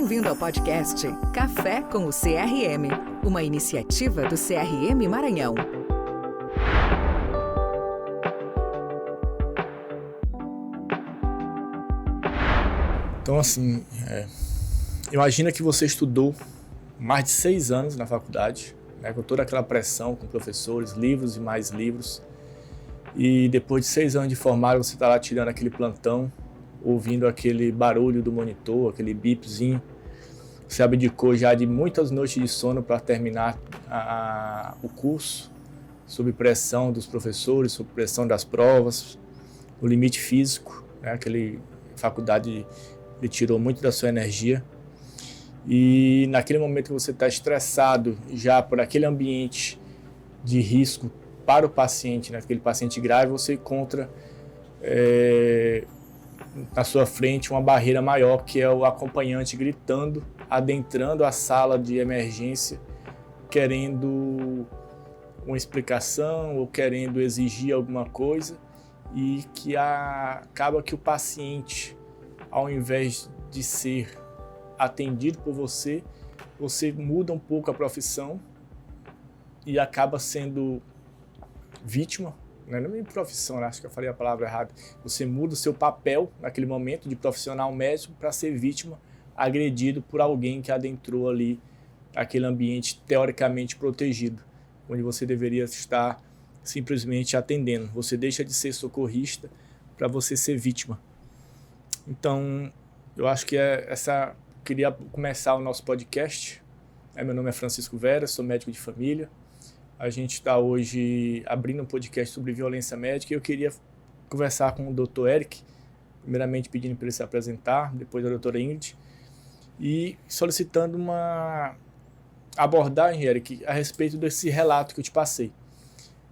Bem-vindo ao podcast Café com o CRM, uma iniciativa do CRM Maranhão. Então, assim, imagina que você estudou mais de 6 anos na faculdade, né, com toda aquela pressão com professores, livros e mais livros, e depois de 6 anos de formado você está lá tirando aquele plantão, ouvindo aquele barulho do monitor, aquele bipzinho. Você abdicou já de muitas noites de sono para terminar o curso, sob pressão dos professores, sob pressão das provas, o limite físico, né, aquele faculdade lhe tirou muito da sua energia. E naquele momento que você está estressado já por aquele ambiente de risco para o paciente, naquele paciente grave, você encontra na sua frente uma barreira maior, que é o acompanhante gritando, adentrando a sala de emergência, querendo uma explicação ou querendo exigir alguma coisa, e que acaba que o paciente, ao invés de ser atendido por você, você muda um pouco a profissão e acaba sendo vítima. Não é nem profissão, acho que eu falei a palavra errada. Você muda o seu papel naquele momento de profissional médico para ser vítima, agredido por alguém que adentrou ali aquele ambiente teoricamente protegido, onde você deveria estar simplesmente atendendo. Você deixa de ser socorrista para você ser vítima. Então, eu acho que queria começar o nosso podcast. Meu nome é Francisco Vera, sou médico de família. A gente está hoje abrindo um podcast sobre violência médica e eu queria conversar com o Dr. Eric, primeiramente pedindo para ele se apresentar, depois a doutora Ingrid, e solicitando uma abordagem, Eric, a respeito desse relato que eu te passei.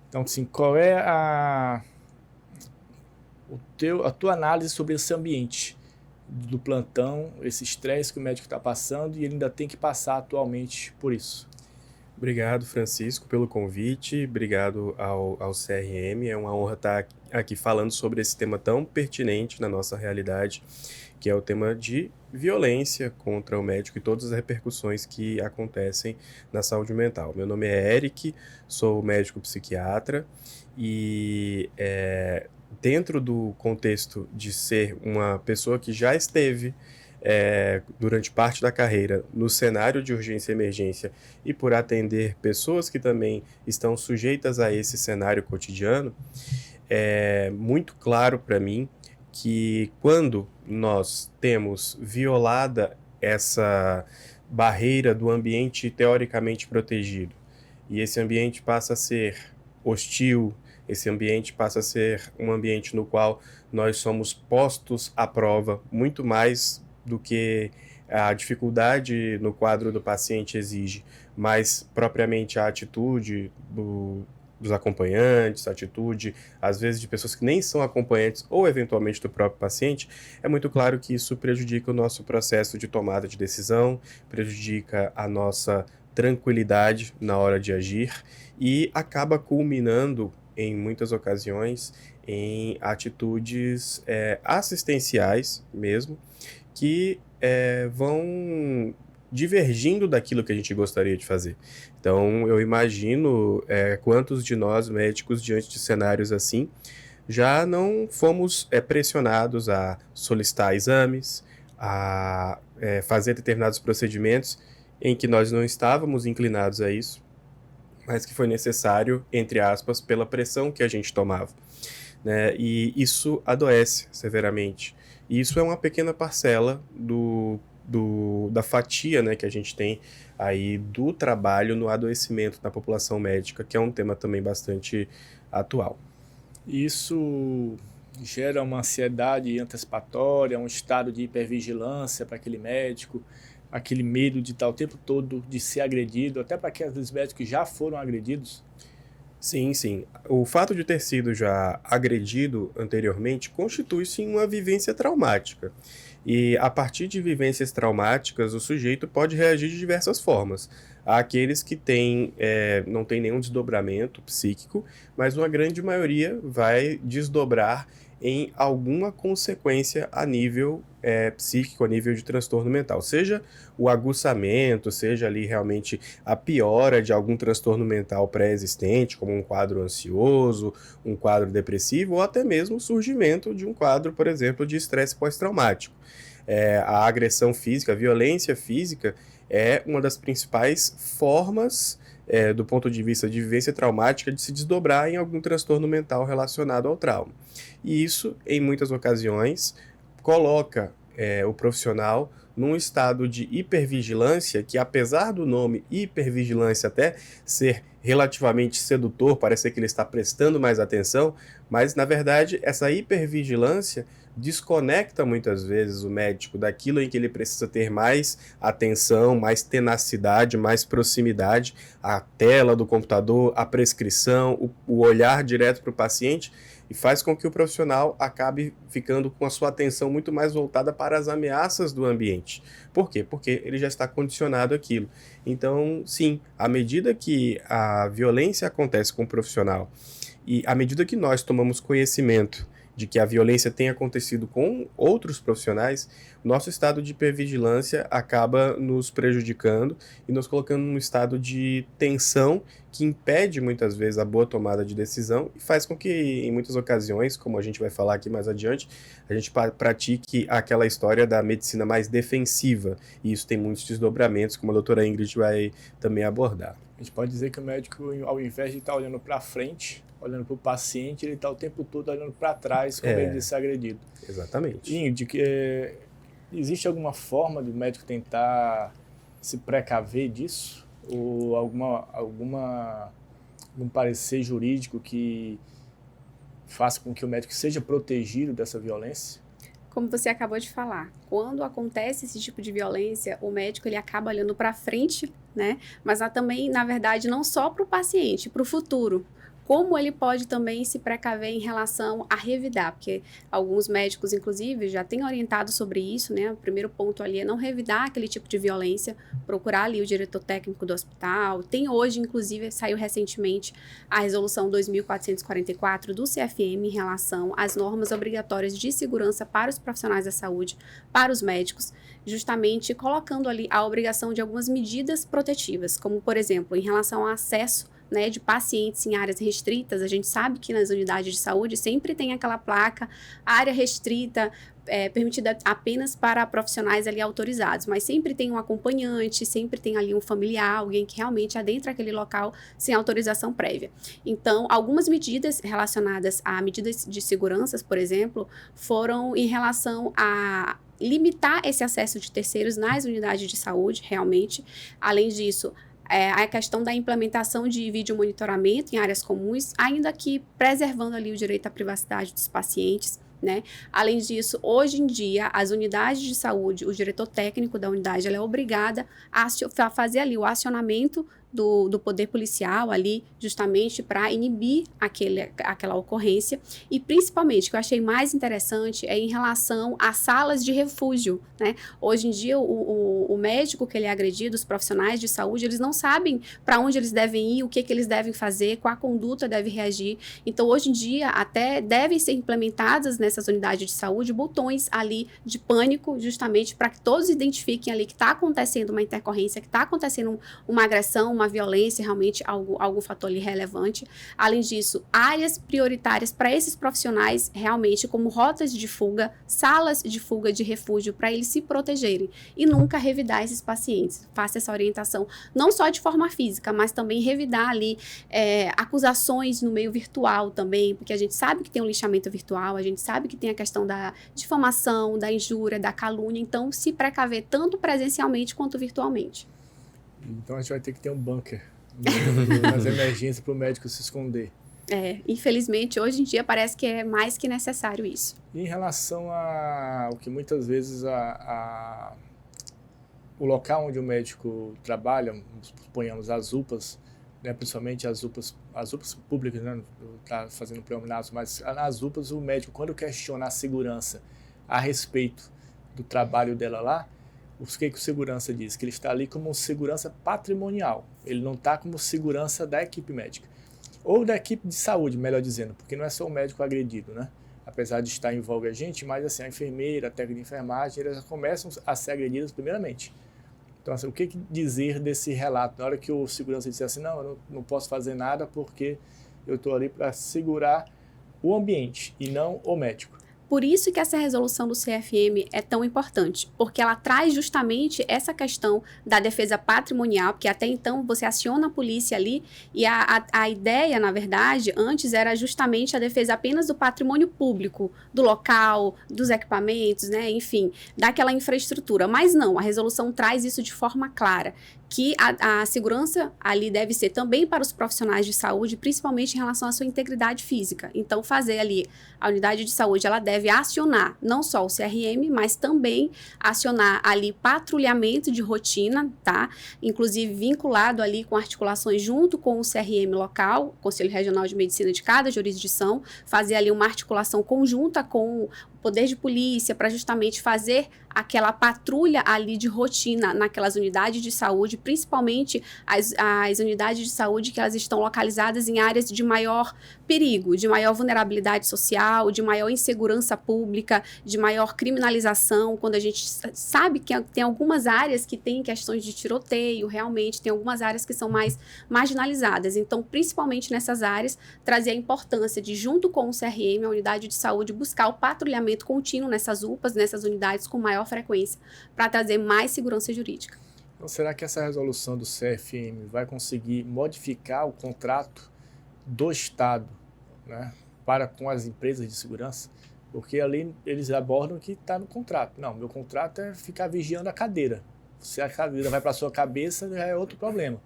Então, assim, qual é a tua análise sobre esse ambiente do plantão, esse estresse que o médico está passando e ele ainda tem que passar atualmente por isso? Obrigado, Francisco, pelo convite, obrigado ao CRM, é uma honra estar aqui falando sobre esse tema tão pertinente na nossa realidade, que é o tema de violência contra o médico e todas as repercussões que acontecem na saúde mental. Meu nome é Eric, sou médico psiquiatra e dentro do contexto de ser uma pessoa que já esteve durante parte da carreira no cenário de urgência e emergência e por atender pessoas que também estão sujeitas a esse cenário cotidiano, é muito claro para mim que quando nós temos violada essa barreira do ambiente teoricamente protegido e esse ambiente passa a ser hostil, esse ambiente passa a ser um ambiente no qual nós somos postos à prova muito mais do que a dificuldade no quadro do paciente exige, mas propriamente a atitude dos acompanhantes, a atitude, às vezes, de pessoas que nem são acompanhantes ou, eventualmente, do próprio paciente, é muito claro que isso prejudica o nosso processo de tomada de decisão, prejudica a nossa tranquilidade na hora de agir e acaba culminando, em muitas ocasiões, em atitudes assistenciais mesmo, que vão divergindo daquilo que a gente gostaria de fazer. Então, eu imagino quantos de nós, médicos, diante de cenários assim, já não fomos pressionados a solicitar exames, a fazer determinados procedimentos em que nós não estávamos inclinados a isso, mas que foi necessário, entre aspas, pela pressão que a gente tomava, né? E isso adoece severamente. E isso é uma pequena parcela da fatia, né, que a gente tem aí do trabalho no adoecimento da população médica, que é um tema também bastante atual. Isso gera uma ansiedade antecipatória, um estado de hipervigilância para aquele médico, aquele medo de estar o tempo todo de ser agredido, até para aqueles médicos que já foram agredidos? Sim, sim. O fato de ter sido já agredido anteriormente constitui-se em uma vivência traumática. E a partir de vivências traumáticas, o sujeito pode reagir de diversas formas. Há aqueles que não têm nenhum desdobramento psíquico, mas uma grande maioria vai desdobrar em alguma consequência a nível psíquico, a nível de transtorno mental. Seja o aguçamento, seja ali realmente a piora de algum transtorno mental pré-existente, como um quadro ansioso, um quadro depressivo, ou até mesmo o surgimento de um quadro, por exemplo, de estresse pós-traumático. A agressão física, a violência física é uma das principais formas, do ponto de vista de vivência traumática, de se desdobrar em algum transtorno mental relacionado ao trauma. E isso, em muitas ocasiões, coloca o profissional num estado de hipervigilância que, apesar do nome hipervigilância até ser relativamente sedutor, parecer que ele está prestando mais atenção, mas, na verdade, essa hipervigilância desconecta muitas vezes o médico daquilo em que ele precisa ter mais atenção, mais tenacidade, mais proximidade, a tela do computador, a prescrição, o olhar direto para o paciente, e faz com que o profissional acabe ficando com a sua atenção muito mais voltada para as ameaças do ambiente. Por quê? Porque ele já está condicionado àquilo. Então, sim, à medida que a violência acontece com o profissional e à medida que nós tomamos conhecimento de que a violência tem acontecido com outros profissionais, nosso estado de hipervigilância acaba nos prejudicando e nos colocando num estado de tensão que impede muitas vezes a boa tomada de decisão e faz com que, em muitas ocasiões, como a gente vai falar aqui mais adiante, a gente pratique aquela história da medicina mais defensiva, e isso tem muitos desdobramentos, como a doutora Ingrid vai também abordar. A gente pode dizer que o médico, ao invés de estar olhando para frente, olhando para o paciente, ele está o tempo todo olhando para trás com medo de ser agredido. Exatamente. Ingrid, existe alguma forma do médico tentar se precaver disso? Ou algum parecer jurídico que faça com que o médico seja protegido dessa violência? Como você acabou de falar, quando acontece esse tipo de violência, o médico ele acaba olhando para frente, né? Mas também, na verdade, não só para o paciente, para o futuro. Como ele pode também se precaver em relação a revidar, porque alguns médicos, inclusive, já têm orientado sobre isso, né? O primeiro ponto ali é não revidar aquele tipo de violência, procurar ali o diretor técnico do hospital. Tem hoje, inclusive, saiu recentemente a resolução 2444 do CFM em relação às normas obrigatórias de segurança para os profissionais da saúde, para os médicos, justamente colocando ali a obrigação de algumas medidas protetivas, como, por exemplo, em relação ao acesso, né, de pacientes em áreas restritas. A gente sabe que nas unidades de saúde sempre tem aquela placa, área restrita, permitida apenas para profissionais ali autorizados, mas sempre tem um acompanhante, sempre tem ali um familiar, alguém que realmente adentra aquele local sem autorização prévia. Então, algumas medidas relacionadas a medidas de segurança, por exemplo, foram em relação a limitar esse acesso de terceiros nas unidades de saúde, realmente. Além disso, a questão da implementação de vídeo monitoramento em áreas comuns, ainda que preservando ali o direito à privacidade dos pacientes, né? Além disso, hoje em dia, as unidades de saúde, o diretor técnico da unidade, ela é obrigada a fazer ali o acionamento do poder policial ali, justamente para inibir aquela ocorrência. E principalmente, o que eu achei mais interessante é em relação às salas de refúgio, né? Hoje em dia, o médico que ele é agredido, os profissionais de saúde, eles não sabem para onde eles devem ir, o que eles devem fazer, qual a conduta deve reagir. Então, hoje em dia, até devem ser implementadas nessas unidades de saúde botões ali de pânico, justamente para que todos identifiquem ali que está acontecendo uma intercorrência, que está acontecendo uma agressão, uma violência, realmente algum fator ali relevante. Além disso, áreas prioritárias para esses profissionais, realmente como rotas de fuga, salas de fuga de refúgio, para eles se protegerem e nunca revidar esses pacientes. Faça essa orientação, não só de forma física, mas também revidar ali acusações no meio virtual também, porque a gente sabe que tem um lixamento virtual, a gente sabe que tem a questão da difamação, da injúria, da calúnia, então se precaver tanto presencialmente quanto virtualmente. Então a gente vai ter que ter um bunker nas emergências para o médico se esconder. Infelizmente, hoje em dia parece que é mais que necessário isso. E em relação ao que muitas vezes o local onde o médico trabalha, suponhamos as UPAs, né, principalmente as UPAs públicas, né, tá fazendo pleonasmo, mas nas UPAs o médico, quando questiona a segurança a respeito do trabalho dela lá, o que o segurança diz? Que ele está ali como segurança patrimonial, ele não está como segurança da equipe médica. Ou da equipe de saúde, melhor dizendo, porque não é só o médico agredido, né? apesar de estar em voga a gente, mas assim, a enfermeira, a técnica de enfermagem, elas já começam a ser agredidas primeiramente. Então, assim, o que dizer desse relato? Na hora que o segurança disse assim, não, eu não posso fazer nada porque eu estou ali para segurar o ambiente e não o médico. Por isso que essa resolução do CFM é tão importante, porque ela traz justamente essa questão da defesa patrimonial, porque até então você aciona a polícia ali, e a ideia, na verdade, antes era justamente a defesa apenas do patrimônio público, do local, dos equipamentos, né, enfim, daquela infraestrutura. Mas não, a resolução traz isso de forma clara, que a segurança ali deve ser também para os profissionais de saúde, principalmente em relação à sua integridade física. Então, fazer ali, a unidade de saúde, ela deve acionar não só o CRM, mas também acionar ali patrulhamento de rotina, tá? Inclusive vinculado ali com articulações junto com o CRM local, Conselho Regional de Medicina de cada jurisdição, fazer ali uma articulação conjunta com o poder de polícia para justamente fazer aquela patrulha ali de rotina naquelas unidades de saúde, principalmente as unidades de saúde que elas estão localizadas em áreas de maior perigo, de maior vulnerabilidade social, de maior insegurança pública, de maior criminalização, quando a gente sabe que tem algumas áreas que têm questões de tiroteio, realmente, tem algumas áreas que são mais marginalizadas. Então, principalmente nessas áreas, trazer a importância de, junto com o CRM, a unidade de saúde, buscar o patrulhamento contínuo nessas UPAs, nessas unidades com maior frequência, para trazer mais segurança jurídica. Então, será que essa resolução do CFM vai conseguir modificar o contrato do Estado, né, para com as empresas de segurança? Porque ali eles abordam que está no contrato. Não, meu contrato é ficar vigiando a cadeira. Se a cadeira vai para a sua cabeça, já é outro problema.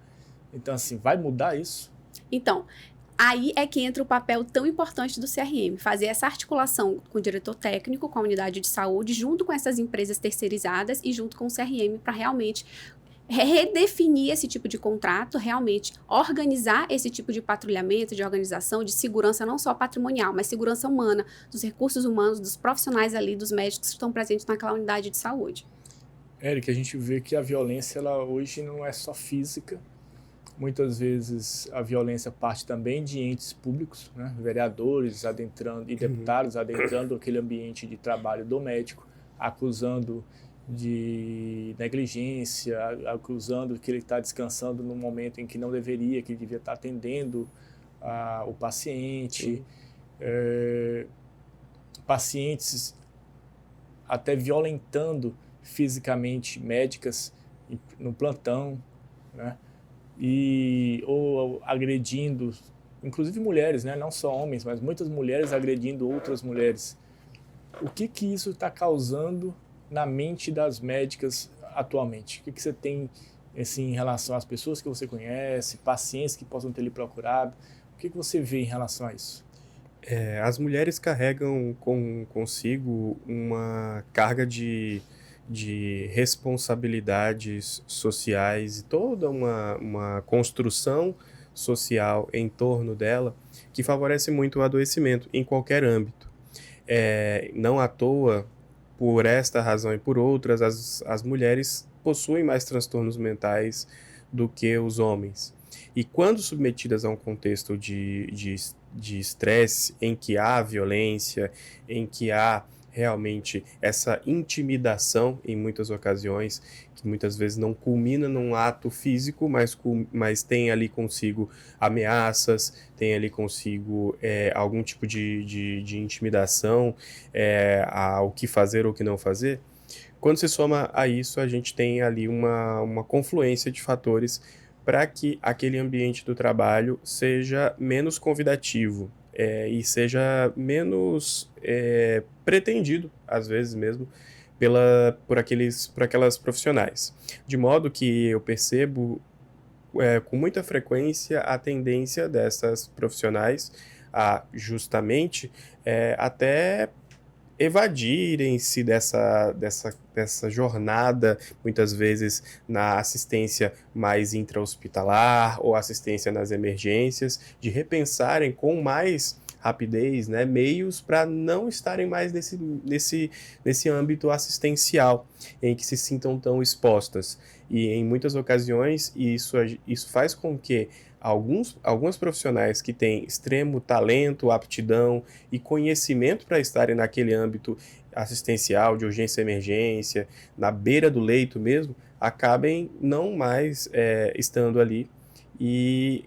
Então, assim, vai mudar isso? Então, aí é que entra o papel tão importante do CRM, fazer essa articulação com o diretor técnico, com a unidade de saúde, junto com essas empresas terceirizadas e junto com o CRM para realmente redefinir esse tipo de contrato, realmente organizar esse tipo de patrulhamento, de organização, de segurança não só patrimonial, mas segurança humana, dos recursos humanos, dos profissionais ali, dos médicos que estão presentes naquela unidade de saúde. Érica, a gente vê que a violência ela hoje não é só física. Muitas vezes a violência parte também de entes públicos, né? Vereadores adentrando e deputados adentrando aquele ambiente de trabalho do médico, acusando de negligência, acusando que ele está descansando no momento em que não deveria, que ele devia estar atendendo o paciente, pacientes até violentando fisicamente médicas no plantão, né? Ou agredindo, inclusive mulheres, né? Não só homens, mas muitas mulheres agredindo outras mulheres. O que isso está causando na mente das médicas atualmente? O que você tem assim, em relação às pessoas que você conhece, pacientes que possam ter lhe procurado? O que você vê em relação a isso? As mulheres carregam consigo uma carga de responsabilidades sociais e toda uma construção social em torno dela que favorece muito o adoecimento em qualquer âmbito. Não à toa, por esta razão e por outras, as mulheres possuem mais transtornos mentais do que os homens. E quando submetidas a um contexto de estresse, em que há violência, em que há realmente essa intimidação em muitas ocasiões, que muitas vezes não culmina num ato físico, mas tem ali consigo ameaças, tem ali consigo algum tipo de intimidação ao que fazer ou o que não fazer. Quando se soma a isso, a gente tem ali uma confluência de fatores para que aquele ambiente do trabalho seja menos convidativo, e seja menos pretendido, às vezes mesmo, por aquelas profissionais. De modo que eu percebo com muita frequência a tendência dessas profissionais a justamente até evadirem-se dessa jornada, muitas vezes na assistência mais intra-hospitalar ou assistência nas emergências, de repensarem com mais rapidez, né, meios para não estarem mais nesse âmbito assistencial, em que se sintam tão expostas. E em muitas ocasiões isso faz com que alguns profissionais que têm extremo talento, aptidão e conhecimento para estarem naquele âmbito assistencial, de urgência e emergência, na beira do leito mesmo, acabem não mais estando ali. E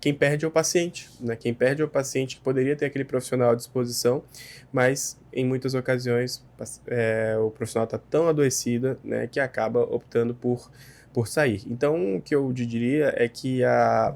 quem perde é o paciente, né? Quem perde é o paciente que poderia ter aquele profissional à disposição, mas em muitas ocasiões o profissional está tão adoecido, né, que acaba optando por sair. Então, o que eu diria é que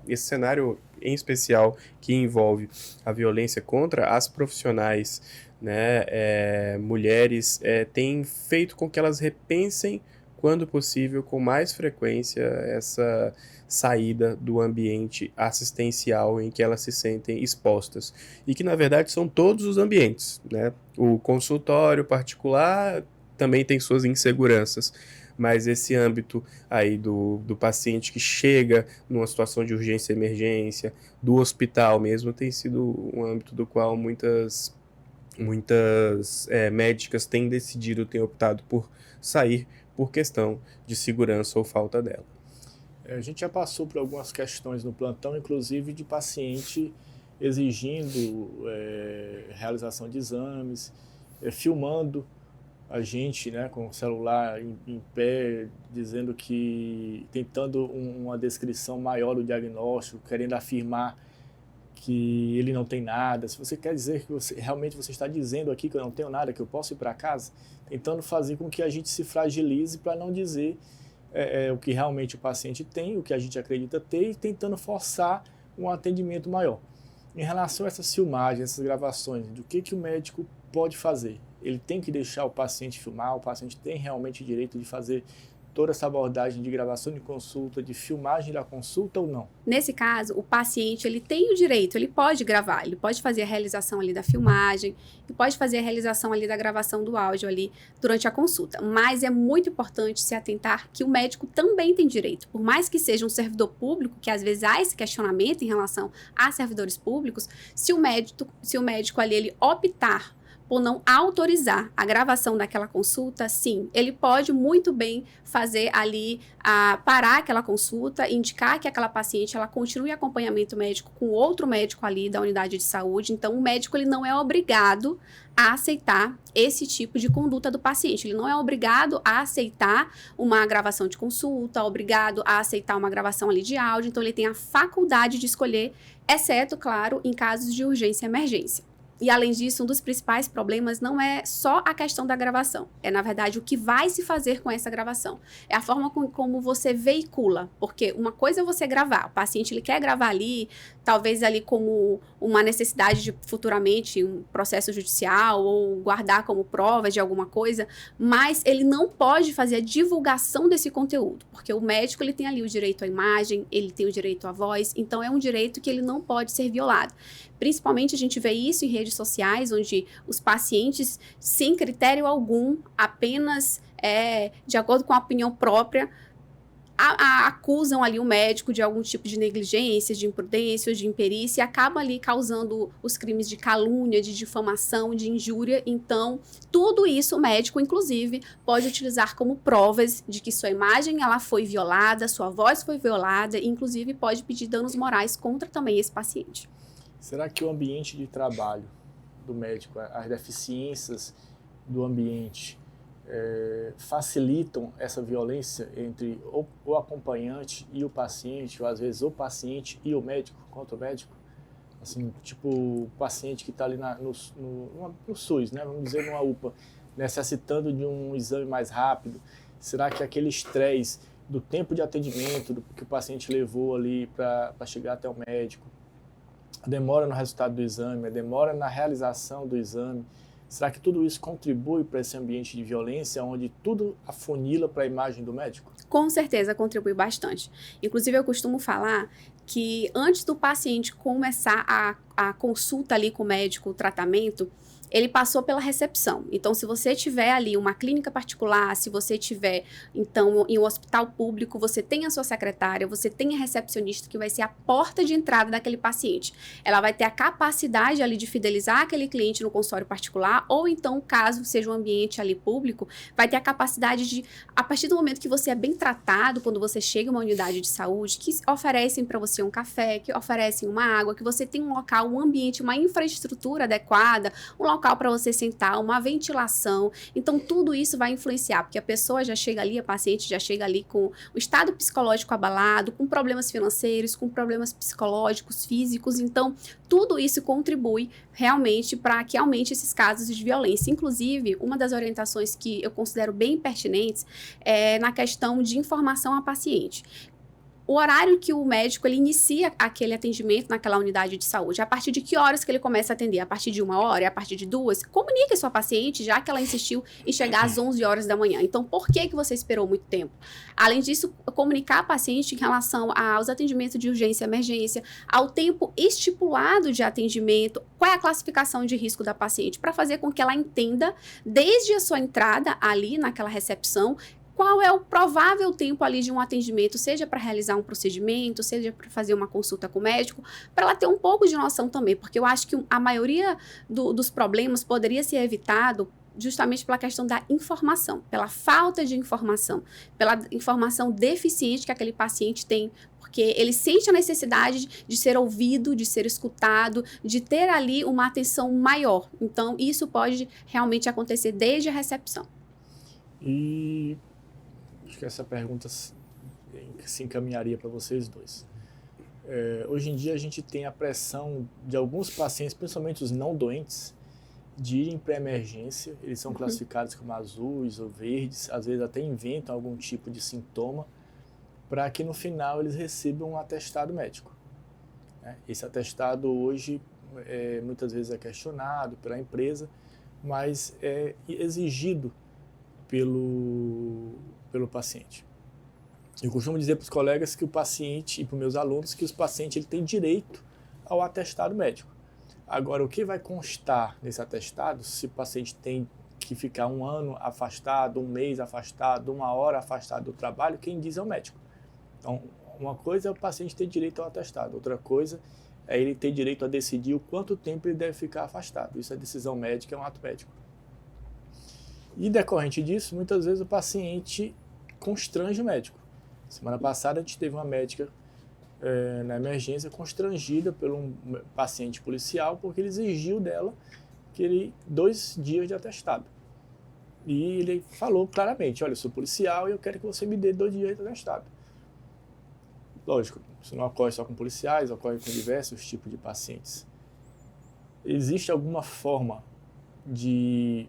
esse cenário em especial que envolve a violência contra as profissionais, né, mulheres, tem feito com que elas repensem, quando possível, com mais frequência, essa saída do ambiente assistencial em que elas se sentem expostas. E que, na verdade, são todos os ambientes, né? O consultório particular também tem suas inseguranças, mas esse âmbito aí do paciente que chega numa situação de urgência e emergência, do hospital mesmo, tem sido um âmbito do qual muitas médicas têm optado por sair por questão de segurança ou falta dela. A gente já passou por algumas questões no plantão, inclusive de paciente exigindo realização de exames, filmando a gente, né, com o celular em pé, dizendo que, tentando uma descrição maior do diagnóstico, querendo afirmar que ele não tem nada. Se você quer dizer que realmente você está dizendo aqui que eu não tenho nada, que eu posso ir para casa, tentando fazer com que a gente se fragilize para não dizer o que realmente o paciente tem, o que a gente acredita ter, e tentando forçar um atendimento maior. Em relação a essas filmagens, essas gravações, do que o médico pode fazer? Ele tem que deixar o paciente filmar, o paciente tem realmente o direito de fazer toda essa abordagem de gravação de consulta, de filmagem da consulta ou não? Nesse caso, o paciente, ele tem o direito, ele pode gravar, ele pode fazer a realização ali da filmagem, ele pode fazer a realização ali da gravação do áudio ali durante a consulta. Mas é muito importante se atentar que o médico também tem direito. Por mais que seja um servidor público, que às vezes há esse questionamento em relação a servidores públicos, se o médico ali ele optar por não autorizar a gravação daquela consulta, sim, ele pode muito bem fazer ali, parar aquela consulta, indicar que aquela paciente ela continue acompanhamento médico com outro médico ali da unidade de saúde. Então, o médico ele não é obrigado a aceitar esse tipo de conduta do paciente. Ele não é obrigado a aceitar uma gravação de consulta, obrigado a aceitar uma gravação ali de áudio. Então, ele tem a faculdade de escolher, exceto, claro, em casos de urgência e emergência. E, além disso, um dos principais problemas não é só a questão da gravação. É, na verdade, o que vai se fazer com essa gravação. É a forma como você veicula. Porque uma coisa é você gravar. O paciente ele quer gravar ali, talvez ali como uma necessidade de futuramente um processo judicial ou guardar como prova de alguma coisa, mas ele não pode fazer a divulgação desse conteúdo. Porque o médico ele tem ali o direito à imagem, ele tem o direito à voz, então é um direito que ele não pode ser violado. Principalmente a gente vê isso em redes sociais, onde os pacientes, sem critério algum, apenas de acordo com a opinião própria, acusam ali o médico de algum tipo de negligência, de imprudência, de imperícia, e acabam ali causando os crimes de calúnia, de difamação, de injúria. Então, tudo isso o médico, inclusive, pode utilizar como provas de que sua imagem ela foi violada, sua voz foi violada, e inclusive pode pedir danos morais contra também esse paciente. Será que o ambiente de trabalho do médico, as deficiências do ambiente, facilitam essa violência entre o acompanhante e o paciente, ou às vezes o paciente e o médico, contra o médico? Assim, tipo o paciente que está ali no SUS, né? Vamos dizer numa UPA, necessitando de um exame mais rápido. Será que aquele estresse do tempo de atendimento que o paciente levou ali para chegar até o médico, a demora no resultado do exame, a demora na realização do exame, será que tudo isso contribui para esse ambiente de violência, onde tudo afunila para a imagem do médico? Com certeza contribui bastante. Inclusive, eu costumo falar que antes do paciente começar a consulta ali com o médico, o tratamento, ele passou pela recepção. Então, se você tiver ali uma clínica particular, se você tiver, então, em um hospital público, você tem a sua secretária, você tem a recepcionista, que vai ser a porta de entrada daquele paciente. Ela vai ter a capacidade ali de fidelizar aquele cliente no consultório particular, ou então, caso seja um ambiente ali público, vai ter a capacidade de, a partir do momento que você é bem tratado, quando você chega em uma unidade de saúde, que oferecem para você um café, que oferecem uma água, que você tem um local, um ambiente, uma infraestrutura adequada, um local para você sentar, uma ventilação. Então, tudo isso vai influenciar, porque a pessoa já chega ali, a paciente já chega ali com o estado psicológico abalado, com problemas financeiros, com problemas psicológicos, físicos. Então, tudo isso contribui realmente para que aumente esses casos de violência. Inclusive, uma das orientações que eu considero bem pertinentes é na questão de informação à paciente. O horário que o médico ele inicia aquele atendimento naquela unidade de saúde, a partir de que horas que ele começa a atender? A partir de 1 hora? A partir de 2? Comunique a sua paciente, já que ela insistiu em chegar às 11 horas da manhã. Então, por que você esperou muito tempo? Além disso, comunicar a paciente em relação aos atendimentos de urgência e emergência, ao tempo estipulado de atendimento, qual é a classificação de risco da paciente, para fazer com que ela entenda, desde a sua entrada ali naquela recepção, qual é o provável tempo ali de um atendimento, seja para realizar um procedimento, seja para fazer uma consulta com o médico, para ela ter um pouco de noção também, porque eu acho que a maioria dos problemas poderia ser evitado justamente pela questão da informação, pela falta de informação, pela informação deficiente que aquele paciente tem, porque ele sente a necessidade de ser ouvido, de ser escutado, de ter ali uma atenção maior. Então, isso pode realmente acontecer desde a recepção. E acho que essa pergunta se encaminharia para vocês dois. Hoje em dia a gente tem a pressão de alguns pacientes, principalmente os não doentes, de irem para emergência. Eles são classificados como azuis ou verdes, às vezes até inventam algum tipo de sintoma, para que no final eles recebam um atestado médico. Esse atestado hoje muitas vezes é questionado pela empresa, mas é exigido pelo paciente. Eu costumo dizer para os colegas que o paciente, e para os meus alunos, que os pacientes ele tem direito ao atestado médico. Agora, o que vai constar nesse atestado, se o paciente tem que ficar 1 ano afastado, 1 mês afastado, 1 hora afastado do trabalho, quem diz é o médico. Então, uma coisa é o paciente ter direito ao atestado, outra coisa é ele ter direito a decidir o quanto tempo ele deve ficar afastado. Isso é decisão médica, é um ato médico. E decorrente disso, muitas vezes o paciente constrange o médico. Semana passada a gente teve uma médica na emergência constrangida por um paciente policial porque ele exigiu dela que ele 2 dias de atestado. E ele falou claramente, olha, eu sou policial e eu quero que você me dê 2 dias de atestado. Lógico, isso não ocorre só com policiais, ocorre com diversos tipos de pacientes. Existe alguma forma de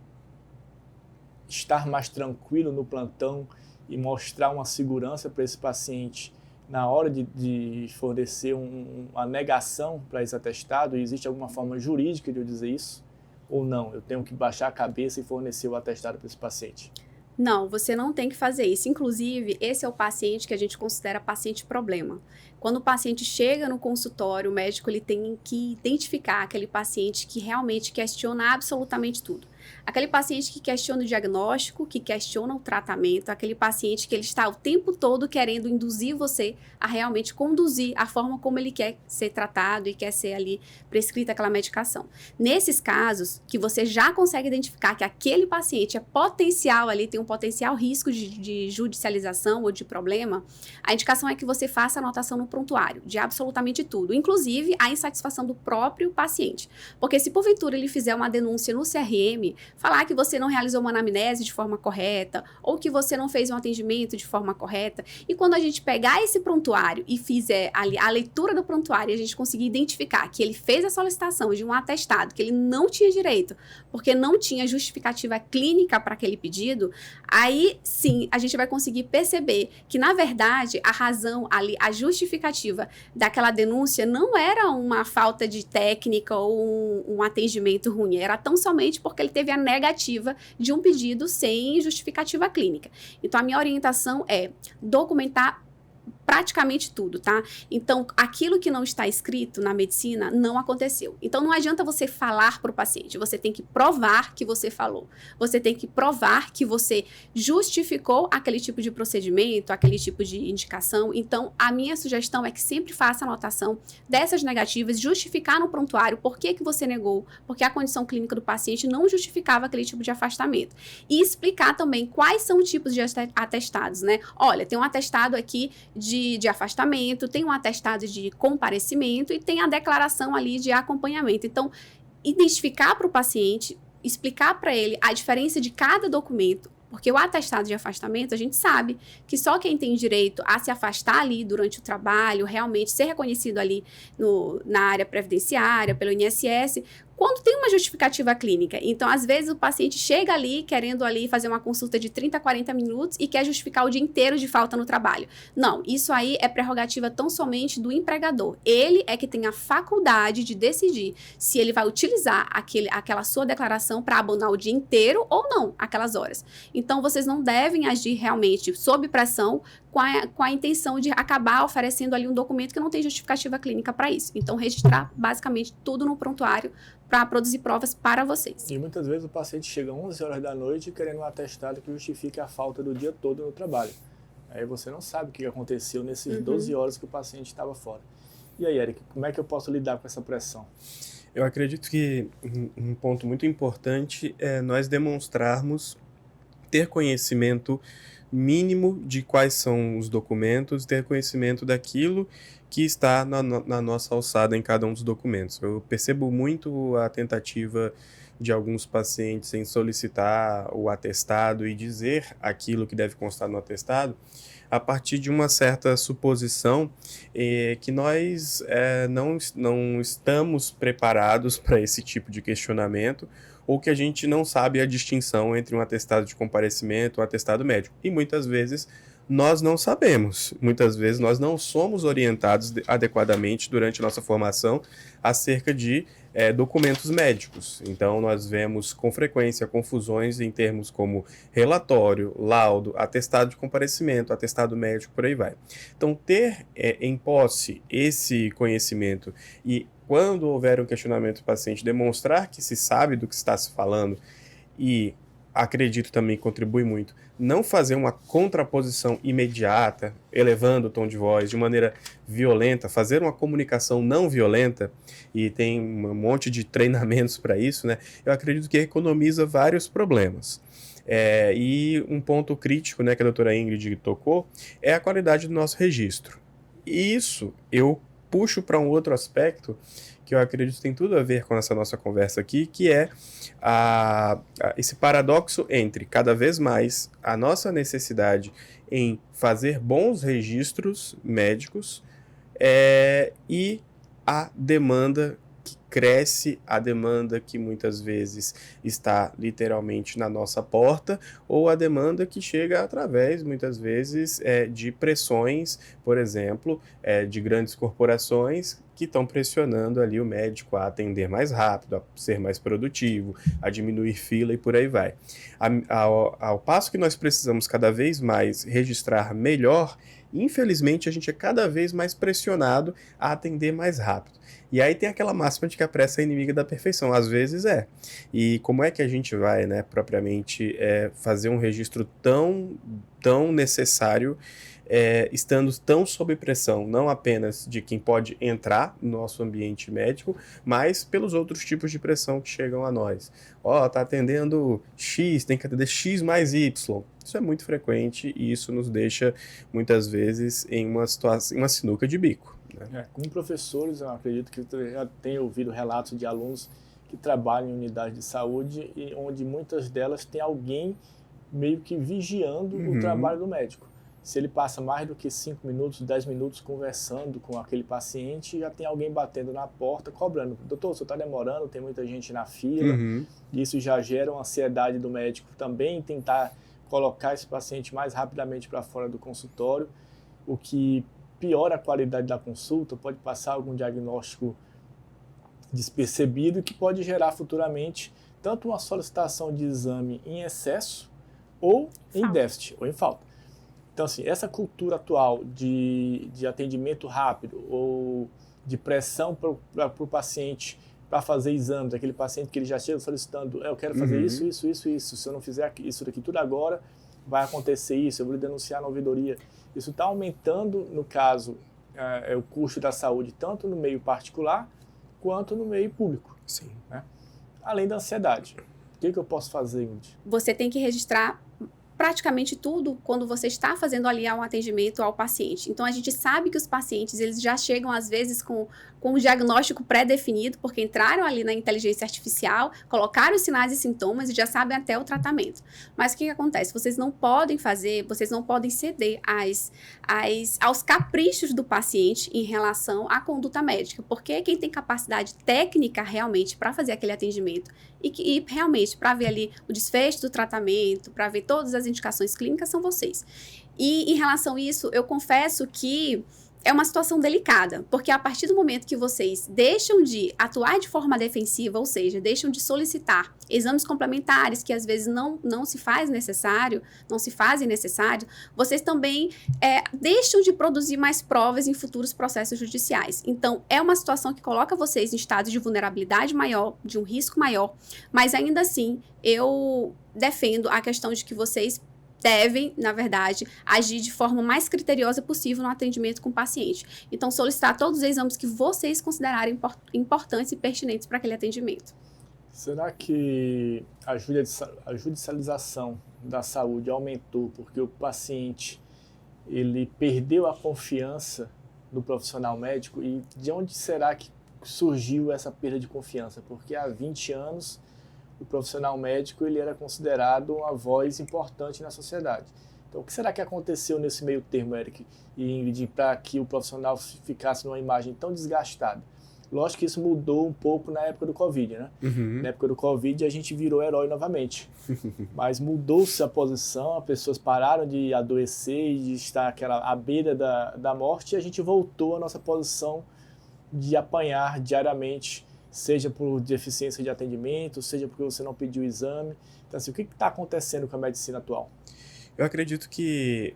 estar mais tranquilo no plantão e mostrar uma segurança para esse paciente na hora de fornecer uma negação para esse atestado? E existe alguma forma jurídica de eu dizer isso? Ou não? Eu tenho que baixar a cabeça e fornecer o atestado para esse paciente? Não, você não tem que fazer isso. Inclusive, esse é o paciente que a gente considera paciente problema. Quando o paciente chega no consultório, o médico ele tem que identificar aquele paciente que realmente questiona absolutamente tudo. Aquele paciente que questiona o diagnóstico, que questiona o tratamento, aquele paciente que ele está o tempo todo querendo induzir você a realmente conduzir a forma como ele quer ser tratado e quer ser ali prescrita aquela medicação. Nesses casos, que você já consegue identificar que aquele paciente é potencial ali, tem um potencial risco de judicialização ou de problema, a indicação é que você faça anotação no prontuário de absolutamente tudo, inclusive a insatisfação do próprio paciente. Porque se porventura ele fizer uma denúncia no CRM, falar que você não realizou uma anamnese de forma correta ou que você não fez um atendimento de forma correta, e quando a gente pegar esse prontuário e fizer a leitura do prontuário e a gente conseguir identificar que ele fez a solicitação de um atestado que ele não tinha direito, porque não tinha justificativa clínica para aquele pedido, aí sim a gente vai conseguir perceber que na verdade a razão ali, a justificativa daquela denúncia não era uma falta de técnica ou um atendimento ruim, era tão somente porque ele teve a negativa de um pedido sem justificativa clínica. Então, a minha orientação é documentar praticamente tudo, tá? Então, aquilo que não está escrito na medicina não aconteceu. Então, não adianta você falar para o paciente, você tem que provar que você falou. Você tem que provar que você justificou aquele tipo de procedimento, aquele tipo de indicação. Então, a minha sugestão é que sempre faça anotação dessas negativas, justificar no prontuário por que você negou, porque a condição clínica do paciente não justificava aquele tipo de afastamento. E explicar também quais são os tipos de atestados, né? Olha, tem um atestado aqui de afastamento, tem um atestado de comparecimento e tem a declaração ali de acompanhamento. Então, identificar para o paciente, explicar para ele a diferença de cada documento, porque o atestado de afastamento, a gente sabe que só quem tem direito a se afastar ali durante o trabalho, realmente ser reconhecido ali na área previdenciária, pelo INSS, quando tem uma justificativa clínica. Então, às vezes, o paciente chega ali, querendo ali fazer uma consulta de 30 a 40 minutos e quer justificar o dia inteiro de falta no trabalho. Não, isso aí é prerrogativa tão somente do empregador. Ele é que tem a faculdade de decidir se ele vai utilizar aquela sua declaração para abonar o dia inteiro ou não, aquelas horas. Então, vocês não devem agir realmente sob pressão com a intenção de acabar oferecendo ali um documento que não tem justificativa clínica para isso. Então, registrar basicamente tudo no prontuário para produzir provas para vocês. E muitas vezes o paciente chega 11 horas da noite querendo um atestado que justifique a falta do dia todo no trabalho. Aí você não sabe o que aconteceu nesses 12 horas que o paciente estava fora. E aí, Eric, como é que eu posso lidar com essa pressão? Eu acredito que um ponto muito importante é nós demonstrarmos ter conhecimento mínimo de quais são os documentos, ter conhecimento daquilo que está na nossa alçada em cada um dos documentos. Eu percebo muito a tentativa de alguns pacientes em solicitar o atestado e dizer aquilo que deve constar no atestado a partir de uma certa suposição que nós não estamos preparados para esse tipo de questionamento, ou que a gente não sabe a distinção entre um atestado de comparecimento e um atestado médico. E muitas vezes nós não sabemos. Muitas vezes nós não somos orientados adequadamente durante a nossa formação acerca de documentos médicos. Então, nós vemos com frequência confusões em termos como relatório, laudo, atestado de comparecimento, atestado médico, por aí vai. Então, ter em posse esse conhecimento e, quando houver um questionamento do paciente, demonstrar que se sabe do que está se falando e, acredito também, contribui muito, não fazer uma contraposição imediata, elevando o tom de voz de maneira violenta, fazer uma comunicação não violenta, e tem um monte de treinamentos para isso, né? Eu acredito que economiza vários problemas. E um ponto crítico, né, que a doutora Ingrid tocou, é a qualidade do nosso registro. E isso eu puxo para um outro aspecto que eu acredito tem tudo a ver com essa nossa conversa aqui, que é esse paradoxo entre, cada vez mais, a nossa necessidade em fazer bons registros médicos e a demanda que cresce, a demanda que muitas vezes está literalmente na nossa porta, ou a demanda que chega através, muitas vezes, de pressões, por exemplo, de grandes corporações que estão pressionando ali o médico a atender mais rápido, a ser mais produtivo, a diminuir fila e por aí vai. Ao passo que nós precisamos cada vez mais registrar melhor, infelizmente a gente é cada vez mais pressionado a atender mais rápido. E aí tem aquela máxima de que a pressa é inimiga da perfeição. Às vezes é. E como é que a gente vai, né, propriamente fazer um registro tão necessário, estando tão sob pressão, não apenas de quem pode entrar no nosso ambiente médico, mas pelos outros tipos de pressão que chegam a nós. Tá atendendo X, tem que atender X mais Y. Isso é muito frequente e isso nos deixa, muitas vezes, em uma situação, uma sinuca de bico. Como professores, eu acredito que eu já tenho ouvido relatos de alunos que trabalham em unidade de saúde e onde muitas delas tem alguém meio que vigiando o trabalho do médico. Se ele passa mais do que 5 minutos, 10 minutos conversando com aquele paciente, já tem alguém batendo na porta, cobrando. Doutor, o senhor está demorando, tem muita gente na fila. Isso já gera uma ansiedade do médico também, tentar colocar esse paciente mais rapidamente para fora do consultório, o que piora a qualidade da consulta, pode passar algum diagnóstico despercebido que pode gerar futuramente tanto uma solicitação de exame em excesso ou em déficit, ou em falta. Então, assim, essa cultura atual de atendimento rápido ou de pressão para o paciente para fazer exames, aquele paciente que ele já chega solicitando, eu quero fazer isso, se eu não fizer isso daqui tudo agora, vai acontecer isso, eu vou lhe denunciar na ouvidoria. Isso está aumentando, no caso, o custo da saúde, tanto no meio particular quanto no meio público. Sim. Né? Além da ansiedade. O que eu posso fazer, Ingrid? Você tem que registrar praticamente tudo quando você está fazendo ali um atendimento ao paciente. Então, a gente sabe que os pacientes, eles já chegam, às vezes, com um diagnóstico pré-definido, porque entraram ali na inteligência artificial, colocaram os sinais e sintomas e já sabem até o tratamento. Mas o que acontece? Vocês não podem ceder aos caprichos do paciente em relação à conduta médica, porque quem tem capacidade técnica realmente para fazer aquele atendimento e realmente para ver ali o desfecho do tratamento, para ver todas as indicações clínicas, são vocês. E em relação a isso, eu confesso que é uma situação delicada, porque a partir do momento que vocês deixam de atuar de forma defensiva, ou seja, deixam de solicitar exames complementares que às vezes não se fazem necessários, vocês também deixam de produzir mais provas em futuros processos judiciais. Então, é uma situação que coloca vocês em estado de vulnerabilidade maior, de um risco maior, mas ainda assim, eu defendo a questão de que vocês devem, na verdade, agir de forma mais criteriosa possível no atendimento com o paciente. Então, solicitar todos os exames que vocês considerarem importantes e pertinentes para aquele atendimento. Será que a judicialização da saúde aumentou porque o paciente ele perdeu a confiança no profissional médico? E de onde será que surgiu essa perda de confiança? Porque há 20 anos o profissional médico ele era considerado uma voz importante na sociedade. Então, o que será que aconteceu nesse meio termo, Eric e Ingrid, para que o profissional ficasse numa imagem tão desgastada? Lógico que isso mudou um pouco na época do Covid, né? Na época do Covid a gente virou herói novamente. Mas mudou-se a posição, as pessoas pararam de adoecer e de estar à beira da morte, e a gente voltou à nossa posição de apanhar diariamente, seja por deficiência de atendimento, seja porque você não pediu o exame. Então, assim, o que está acontecendo com a medicina atual? Eu acredito que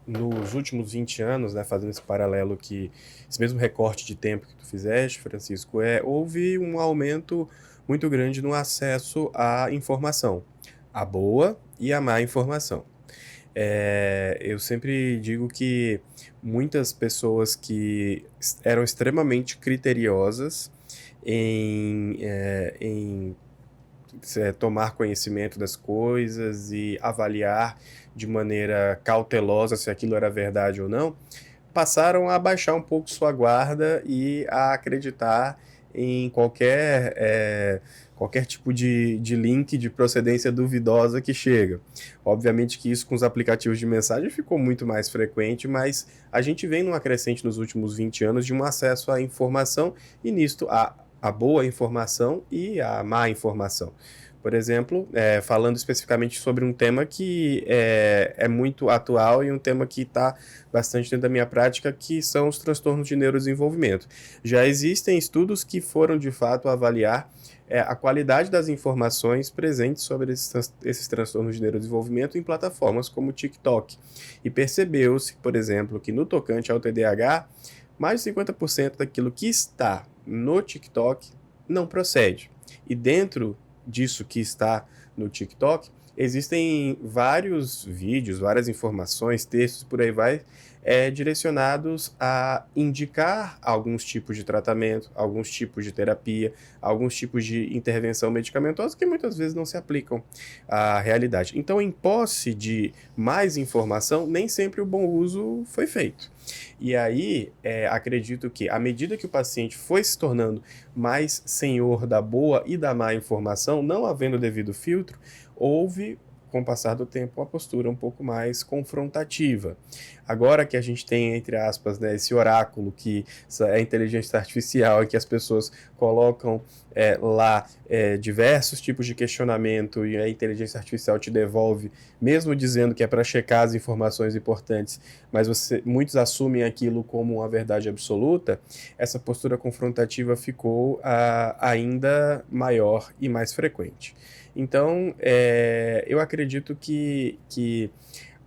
nos últimos 20 anos, né, fazendo esse paralelo, esse mesmo recorte de tempo que tu fizeste, Francisco, houve um aumento muito grande no acesso à informação, a boa e a má informação. Eu sempre digo que muitas pessoas que eram extremamente criteriosas em tomar conhecimento das coisas e avaliar de maneira cautelosa se aquilo era verdade ou não, passaram a baixar um pouco sua guarda e a acreditar em qualquer tipo de link de procedência duvidosa que chega. Obviamente que isso com os aplicativos de mensagem ficou muito mais frequente, mas a gente vem numa crescente nos últimos 20 anos de um acesso à informação, e nisto a boa informação e a má informação. Por exemplo, falando especificamente sobre um tema que é muito atual e um tema que está bastante dentro da minha prática, que são os transtornos de neurodesenvolvimento. Já existem estudos que foram, de fato, avaliar a qualidade das informações presentes sobre esses transtornos de neurodesenvolvimento em plataformas como o TikTok. E percebeu-se, por exemplo, que no tocante ao TDAH, mais de 50% daquilo que está no TikTok não procede. E dentro disso que está no TikTok, existem vários vídeos, várias informações, textos, por aí vai, direcionados a indicar alguns tipos de tratamento, alguns tipos de terapia, alguns tipos de intervenção medicamentosa que muitas vezes não se aplicam à realidade. Então, em posse de mais informação, nem sempre o bom uso foi feito. E aí, acredito que, à medida que o paciente foi se tornando mais senhor da boa e da má informação, não havendo devido filtro, houve, com o passar do tempo, uma postura um pouco mais confrontativa. Agora que a gente tem, entre aspas, né, esse oráculo que é a inteligência artificial, e que as pessoas colocam lá diversos tipos de questionamento, e a inteligência artificial te devolve, mesmo dizendo que é para checar as informações importantes, mas muitos assumem aquilo como uma verdade absoluta, essa postura confrontativa ficou ainda maior e mais frequente. Então, eu acredito que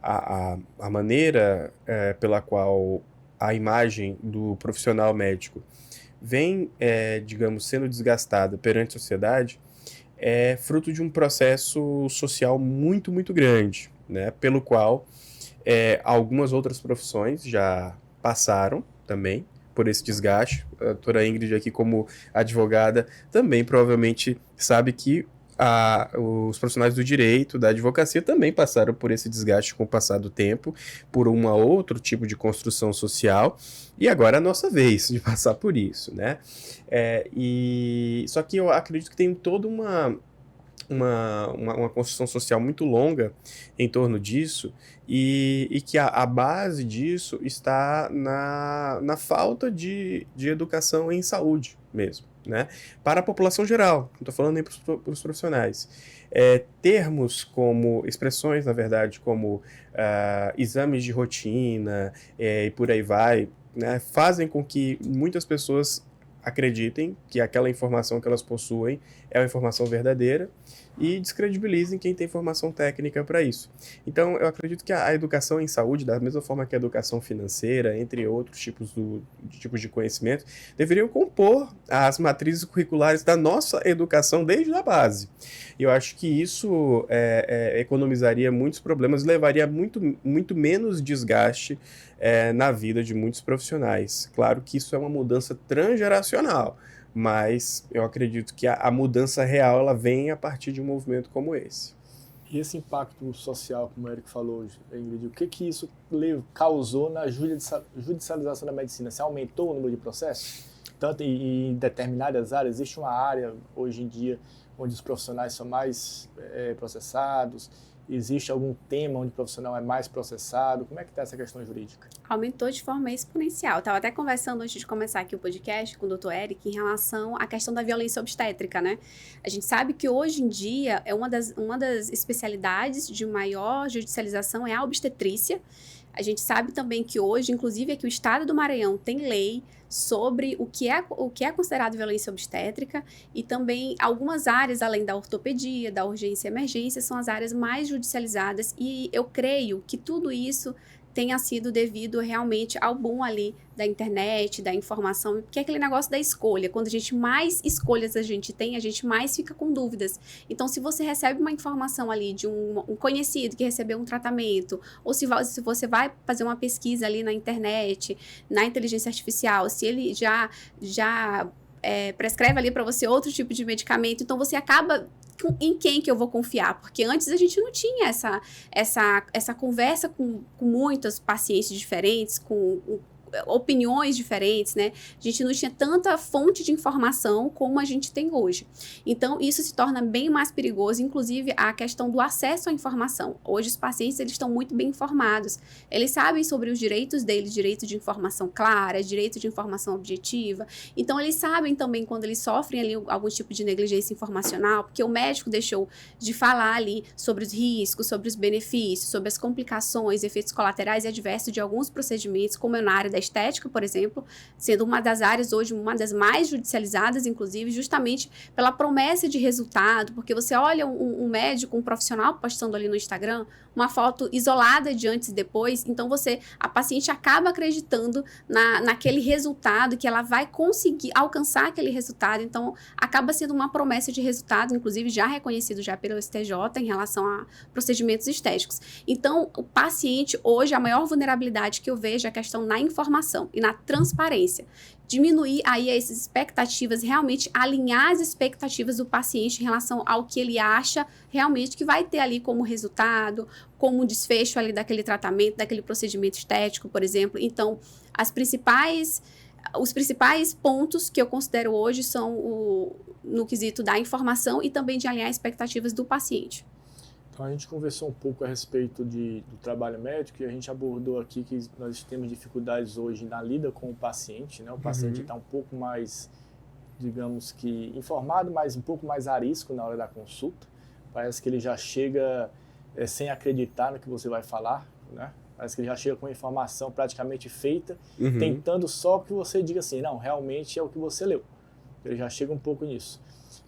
a maneira pela qual a imagem do profissional médico vem, digamos, sendo desgastada perante a sociedade, é fruto de um processo social muito, muito grande, né? Pelo qual algumas outras profissões já passaram também por esse desgaste. A doutora Ingrid aqui, como advogada, também provavelmente sabe que os profissionais do direito, da advocacia, também passaram por esse desgaste com o passar do tempo, por um outro tipo de construção social, e agora é a nossa vez de passar por isso, né? Só que eu acredito que tem toda uma construção social muito longa em torno disso, e que a base disso está na falta de educação em saúde mesmo, né? Para a população geral, não estou falando nem para os profissionais. Termos como, expressões, na verdade, como exames de rotina e por aí vai, né, fazem com que muitas pessoas acreditem que aquela informação que elas possuem é uma informação verdadeira e descredibilizem quem tem formação técnica para isso. Então, eu acredito que a educação em saúde, da mesma forma que a educação financeira, entre outros tipos de conhecimento, deveriam compor as matrizes curriculares da nossa educação desde a base. E eu acho que isso economizaria muitos problemas, levaria muito, muito menos desgaste na vida de muitos profissionais. Claro que isso é uma mudança transgeracional, mas eu acredito que a mudança real ela vem a partir de um movimento como esse. E esse impacto social, como o Eric falou, Ingrid, o que isso causou na judicialização da medicina? Se aumentou o número de processos? Tanto em determinadas áreas, existe uma área hoje em dia onde os profissionais são mais processados? Existe algum tema onde o profissional é mais processado? Como é que está essa questão jurídica? Aumentou de forma exponencial. Estava até conversando antes de começar aqui o podcast com o Dr. Eric em relação à questão da violência obstétrica, né? A gente sabe que hoje em dia é uma das especialidades de maior judicialização é a obstetrícia. A gente sabe também que hoje, inclusive aqui o estado do Maranhão tem lei sobre o que é considerado violência obstétrica, e também algumas áreas, além da ortopedia, da urgência e emergência, são as áreas mais judicializadas, e eu creio que tudo isso tenha sido devido realmente ao boom ali da internet, da informação, que é aquele negócio da escolha. Quando a gente mais escolhas a gente tem, a gente mais fica com dúvidas. Então, se você recebe uma informação ali de um conhecido que recebeu um tratamento, ou se você vai fazer uma pesquisa ali na internet, na inteligência artificial, se ele já prescreve ali para você outro tipo de medicamento, então você acaba em quem que eu vou confiar, porque antes a gente não tinha essa conversa com muitos pacientes diferentes, com opiniões diferentes, né? A gente não tinha tanta fonte de informação como a gente tem hoje. Então, isso se torna bem mais perigoso, inclusive a questão do acesso à informação. Hoje, os pacientes, eles estão muito bem informados. Eles sabem sobre os direitos deles, direito de informação clara, direito de informação objetiva. Então, eles sabem também quando eles sofrem ali algum tipo de negligência informacional, porque o médico deixou de falar ali sobre os riscos, sobre os benefícios, sobre as complicações, efeitos colaterais e adversos de alguns procedimentos, como é na área da estética, por exemplo, sendo uma das áreas hoje, uma das mais judicializadas, inclusive, justamente pela promessa de resultado, porque você olha um médico, um profissional postando ali no Instagram, uma foto isolada de antes e depois, então a paciente acaba acreditando naquele resultado, que ela vai conseguir alcançar aquele resultado, então acaba sendo uma promessa de resultado, inclusive já reconhecido já pelo STJ em relação a procedimentos estéticos. Então, o paciente, hoje, a maior vulnerabilidade que eu vejo é a questão na informação e na transparência. Diminuir aí essas expectativas, realmente alinhar as expectativas do paciente em relação ao que ele acha realmente que vai ter ali como resultado, como desfecho ali daquele tratamento, daquele procedimento estético, por exemplo. Então, os principais pontos que eu considero hoje são no quesito da informação e também de alinhar expectativas do paciente. Então, a gente conversou um pouco a respeito do trabalho médico, e a gente abordou aqui que nós temos dificuldades hoje na lida com o paciente, né? O paciente está um pouco mais, digamos que, informado, mas um pouco mais arisco na hora da consulta. Parece que ele já chega sem acreditar no que você vai falar, né? Parece que ele já chega com a informação praticamente feita, tentando só que você diga assim, não, realmente é o que você leu. Ele já chega um pouco nisso.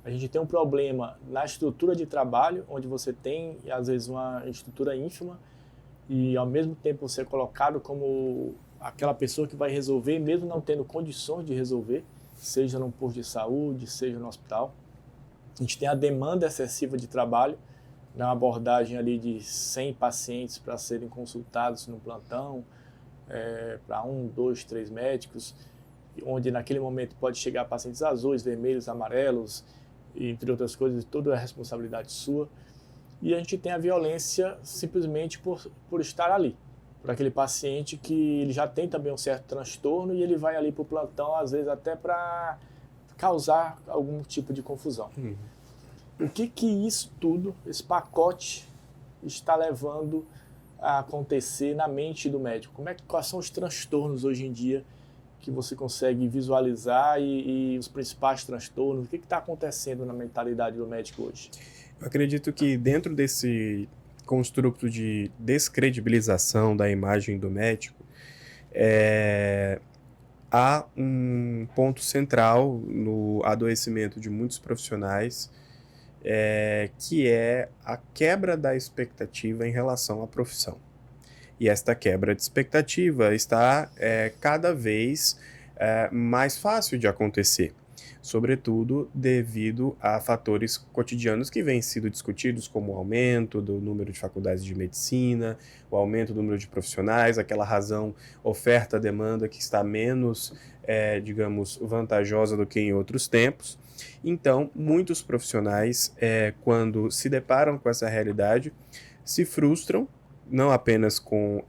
A gente tem um problema na estrutura de trabalho, onde você tem, às vezes, uma estrutura ínfima, e ao mesmo tempo você é colocado como aquela pessoa que vai resolver, mesmo não tendo condições de resolver, seja num posto de saúde, seja no hospital. A gente tem a demanda excessiva de trabalho, na abordagem ali de 100 pacientes para serem consultados no plantão, para 1, 2, 3 médicos, onde naquele momento pode chegar pacientes azuis, vermelhos, amarelos, entre outras coisas, toda a responsabilidade sua. E a gente tem a violência simplesmente por estar ali, por aquele paciente que ele já tem também um certo transtorno e ele vai ali para o plantão, às vezes até para causar algum tipo de confusão. O que isso tudo, esse pacote, está levando a acontecer na mente do médico? Quais são os transtornos hoje em dia que você consegue visualizar e os principais transtornos? O que está acontecendo na mentalidade do médico hoje? Eu acredito que dentro desse construto de descredibilização da imagem do médico, há um ponto central no adoecimento de muitos profissionais, que é a quebra da expectativa em relação à profissão. E esta quebra de expectativa está cada vez mais fácil de acontecer, sobretudo devido a fatores cotidianos que vêm sido discutidos, como o aumento do número de faculdades de medicina, o aumento do número de profissionais, aquela razão oferta-demanda que está menos, digamos, vantajosa do que em outros tempos. Então, muitos profissionais, quando se deparam com essa realidade, se frustram, não apenas com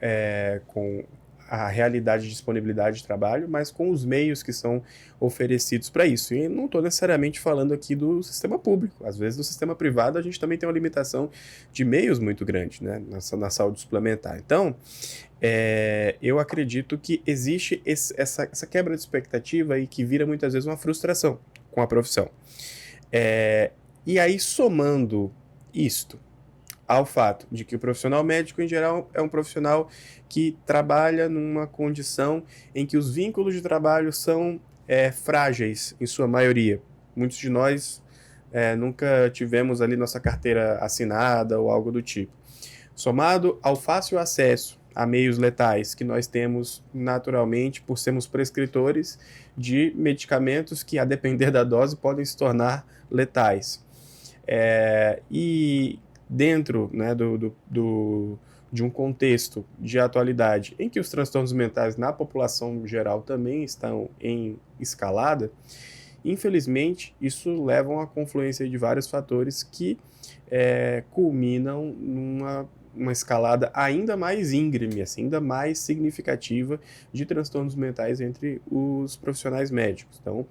a realidade de disponibilidade de trabalho, mas com os meios que são oferecidos para isso. E não estou necessariamente falando aqui do sistema público. Às vezes, no sistema privado, a gente também tem uma limitação de meios muito grande, né, na saúde suplementar. Então, eu acredito que existe essa quebra de expectativa e que vira muitas vezes uma frustração com a profissão. E aí, somando isto ao fato de que o profissional médico, em geral, é um profissional que trabalha numa condição em que os vínculos de trabalho são frágeis, em sua maioria. Muitos de nós nunca tivemos ali nossa carteira assinada ou algo do tipo. Somado ao fácil acesso a meios letais que nós temos naturalmente por sermos prescritores de medicamentos que, a depender da dose, podem se tornar letais. E dentro, né, de um contexto de atualidade em que os transtornos mentais na população geral também estão em escalada, infelizmente, isso leva a uma confluência de vários fatores que culminam numa escalada ainda mais íngreme, assim, ainda mais significativa de transtornos mentais entre os profissionais médicos. Então,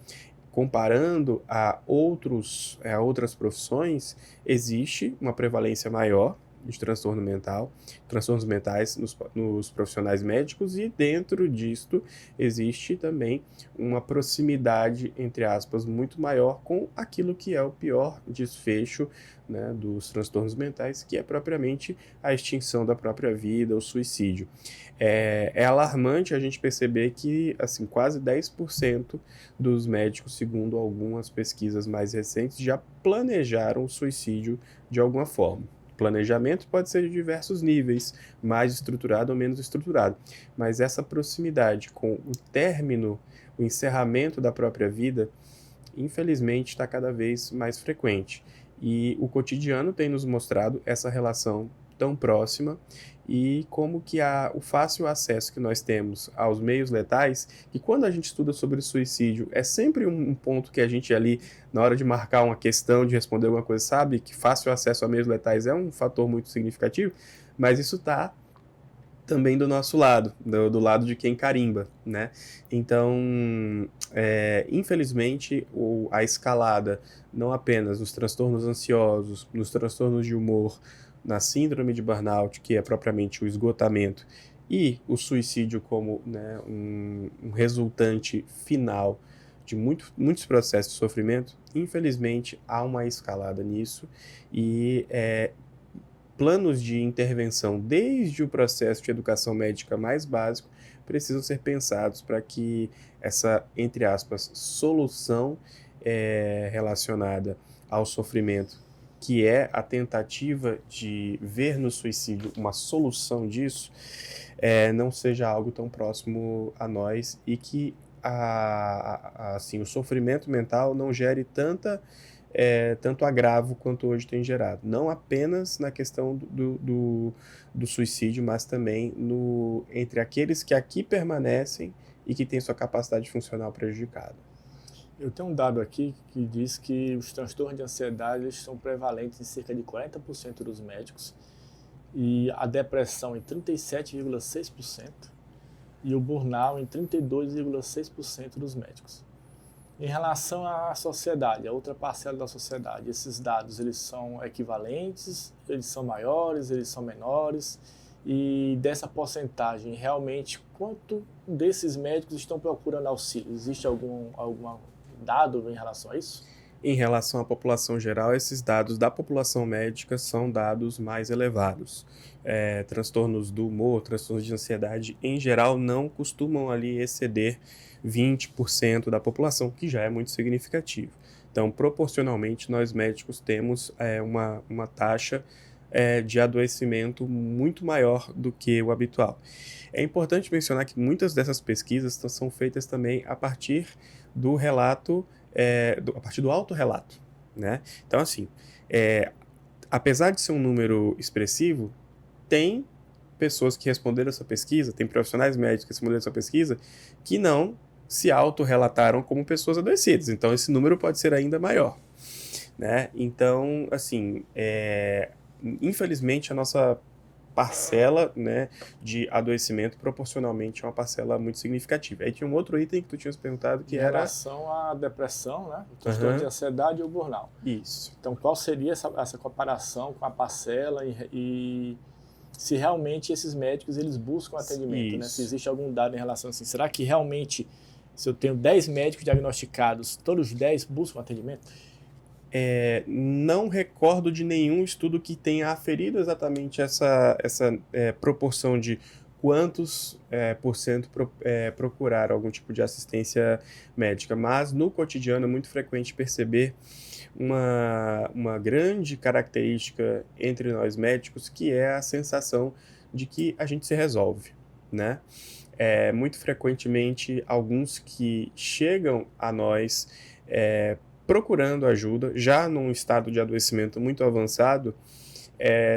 comparando a outras profissões, existe uma prevalência maior de transtornos mentais nos profissionais médicos, e dentro disto existe também uma proximidade, entre aspas, muito maior com aquilo que é o pior desfecho, né, dos transtornos mentais, que é propriamente a extinção da própria vida, o suicídio. É alarmante a gente perceber que, assim, quase 10% dos médicos, segundo algumas pesquisas mais recentes, já planejaram o suicídio de alguma forma. Planejamento pode ser de diversos níveis, mais estruturado ou menos estruturado, mas essa proximidade com o término, o encerramento da própria vida, infelizmente está cada vez mais frequente. E o cotidiano tem nos mostrado essa relação tão próxima, e como que o fácil acesso que nós temos aos meios letais, que quando a gente estuda sobre suicídio, é sempre um ponto que a gente ali, na hora de marcar uma questão, de responder alguma coisa, sabe que fácil acesso a meios letais é um fator muito significativo, mas isso está também do nosso lado, do lado de quem carimba, né? Então, infelizmente, a escalada, não apenas nos transtornos ansiosos, nos transtornos de humor, na síndrome de burnout, que é propriamente o esgotamento, e o suicídio como, né, um resultante final de muitos processos de sofrimento, infelizmente há uma escalada nisso, e planos de intervenção desde o processo de educação médica mais básico precisam ser pensados para que essa, entre aspas, solução relacionada ao sofrimento que é a tentativa de ver no suicídio uma solução disso, não seja algo tão próximo a nós e que assim, o sofrimento mental não gere tanto agravo quanto hoje tem gerado. Não apenas na questão do suicídio, mas também entre aqueles que aqui permanecem e que têm sua capacidade funcional prejudicada. Eu tenho um dado aqui que diz que os transtornos de ansiedade eles são prevalentes em cerca de 40% dos médicos e a depressão em 37,6% e o burnout em 32,6% dos médicos. Em relação à sociedade, a outra parcela da sociedade, esses dados eles são equivalentes, eles são maiores, eles são menores, e dessa porcentagem, realmente, quanto desses médicos estão procurando auxílio? Existe algum dado em relação a isso? Em relação à população geral, esses dados da população médica são dados mais elevados. Transtornos do humor, transtornos de ansiedade, em geral, não costumam ali exceder 20% da população, que já é muito significativo. Então, proporcionalmente, nós médicos temos uma taxa de adoecimento muito maior do que o habitual. É importante mencionar que muitas dessas pesquisas são feitas também a partir do relato, a partir do autorrelato, né? Então, assim, apesar de ser um número expressivo, tem pessoas que responderam essa pesquisa, tem profissionais médicos que responderam essa pesquisa, que não se autorrelataram como pessoas adoecidas. Então, esse número pode ser ainda maior, né? Então, assim, infelizmente, a nossa parcela, né, de adoecimento proporcionalmente é uma parcela muito significativa. Aí tinha um outro item que tu tinhas perguntado que era... Em relação à depressão, né? O transtorno de ansiedade e o burnout. Isso. Então, qual seria essa comparação com a parcela e se realmente esses médicos eles buscam atendimento, né? Se existe algum dado em relação assim, será que realmente, se eu tenho 10 médicos diagnosticados, todos os 10 buscam atendimento? Não recordo de nenhum estudo que tenha aferido exatamente essa proporção de quantos por cento procurar algum tipo de assistência médica, mas no cotidiano é muito frequente perceber uma grande característica entre nós médicos, que é a sensação de que a gente se resolve, né? Muito frequentemente, alguns que chegam a nós procurando ajuda, já num estado de adoecimento muito avançado,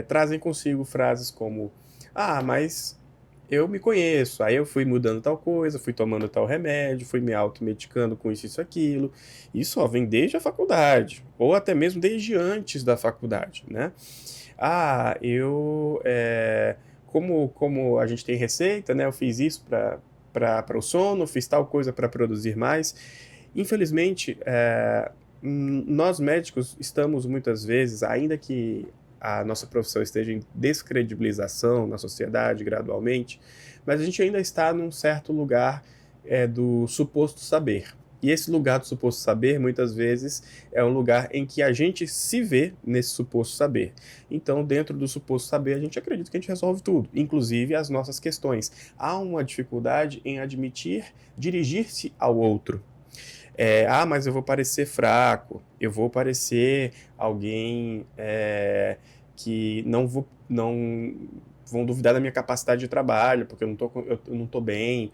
trazem consigo frases como: mas eu me conheço, aí eu fui mudando tal coisa, fui tomando tal remédio, fui me automedicando com isso, aquilo. Isso vem desde a faculdade, ou até mesmo desde antes da faculdade, né? Como a gente tem receita, né? Eu fiz isso para o sono, fiz tal coisa para produzir mais. Infelizmente, nós médicos estamos muitas vezes, ainda que a nossa profissão esteja em descredibilização na sociedade gradualmente, mas a gente ainda está num certo lugar do suposto saber. E esse lugar do suposto saber, muitas vezes, é um lugar em que a gente se vê nesse suposto saber. Então, dentro do suposto saber, a gente acredita que a gente resolve tudo, inclusive as nossas questões. Há uma dificuldade em dirigir-se ao outro. Mas eu vou parecer fraco, eu vou parecer alguém que não vão duvidar da minha capacidade de trabalho, porque eu não tô bem.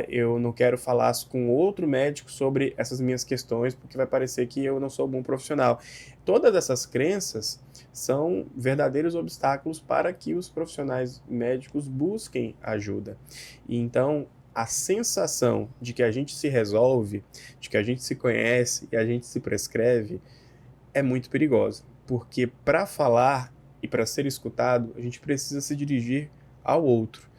Eu não quero falar com outro médico sobre essas minhas questões, porque vai parecer que eu não sou um bom profissional. Todas essas crenças são verdadeiros obstáculos para que os profissionais médicos busquem ajuda. E então, a sensação de que a gente se resolve, de que a gente se conhece e a gente se prescreve é muito perigosa, porque para falar e para ser escutado, a gente precisa se dirigir ao outro.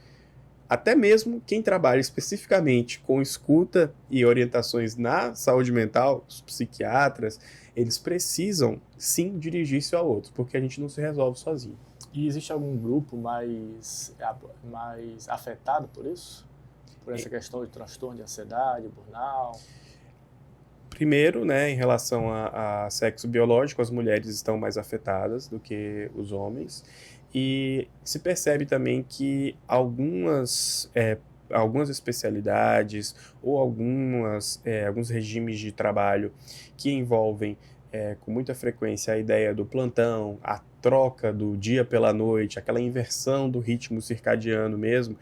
Até mesmo quem trabalha especificamente com escuta e orientações na saúde mental, os psiquiatras, eles precisam sim dirigir-se ao outro, porque a gente não se resolve sozinho. E existe algum grupo mais afetado por isso? Por essa questão de transtorno de ansiedade, burnout? Primeiro, né, em relação a sexo biológico, as mulheres estão mais afetadas do que os homens. E se percebe também que algumas especialidades ou alguns regimes de trabalho que envolvem com muita frequência a ideia do plantão, a troca do dia pela noite, aquela inversão do ritmo circadiano mesmo,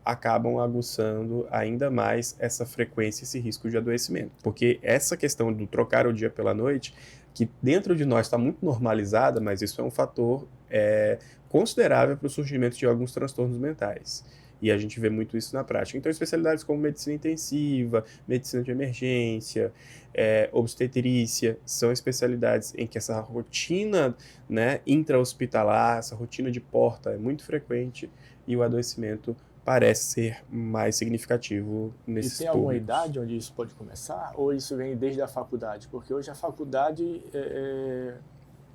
acabam aguçando ainda mais essa frequência, esse risco de adoecimento. Porque essa questão do trocar o dia pela noite, que dentro de nós está muito normalizada, mas isso é um fator considerável para o surgimento de alguns transtornos mentais. E a gente vê muito isso na prática. Então, especialidades como medicina intensiva, medicina de emergência, obstetrícia, são especialidades em que essa rotina, né, intra-hospitalar, essa rotina de porta é muito frequente e o adoecimento parece ser mais significativo nesses públicos. E tem alguma públicos. idade onde isso pode começar? Ou isso vem desde a faculdade? Porque hoje a faculdade,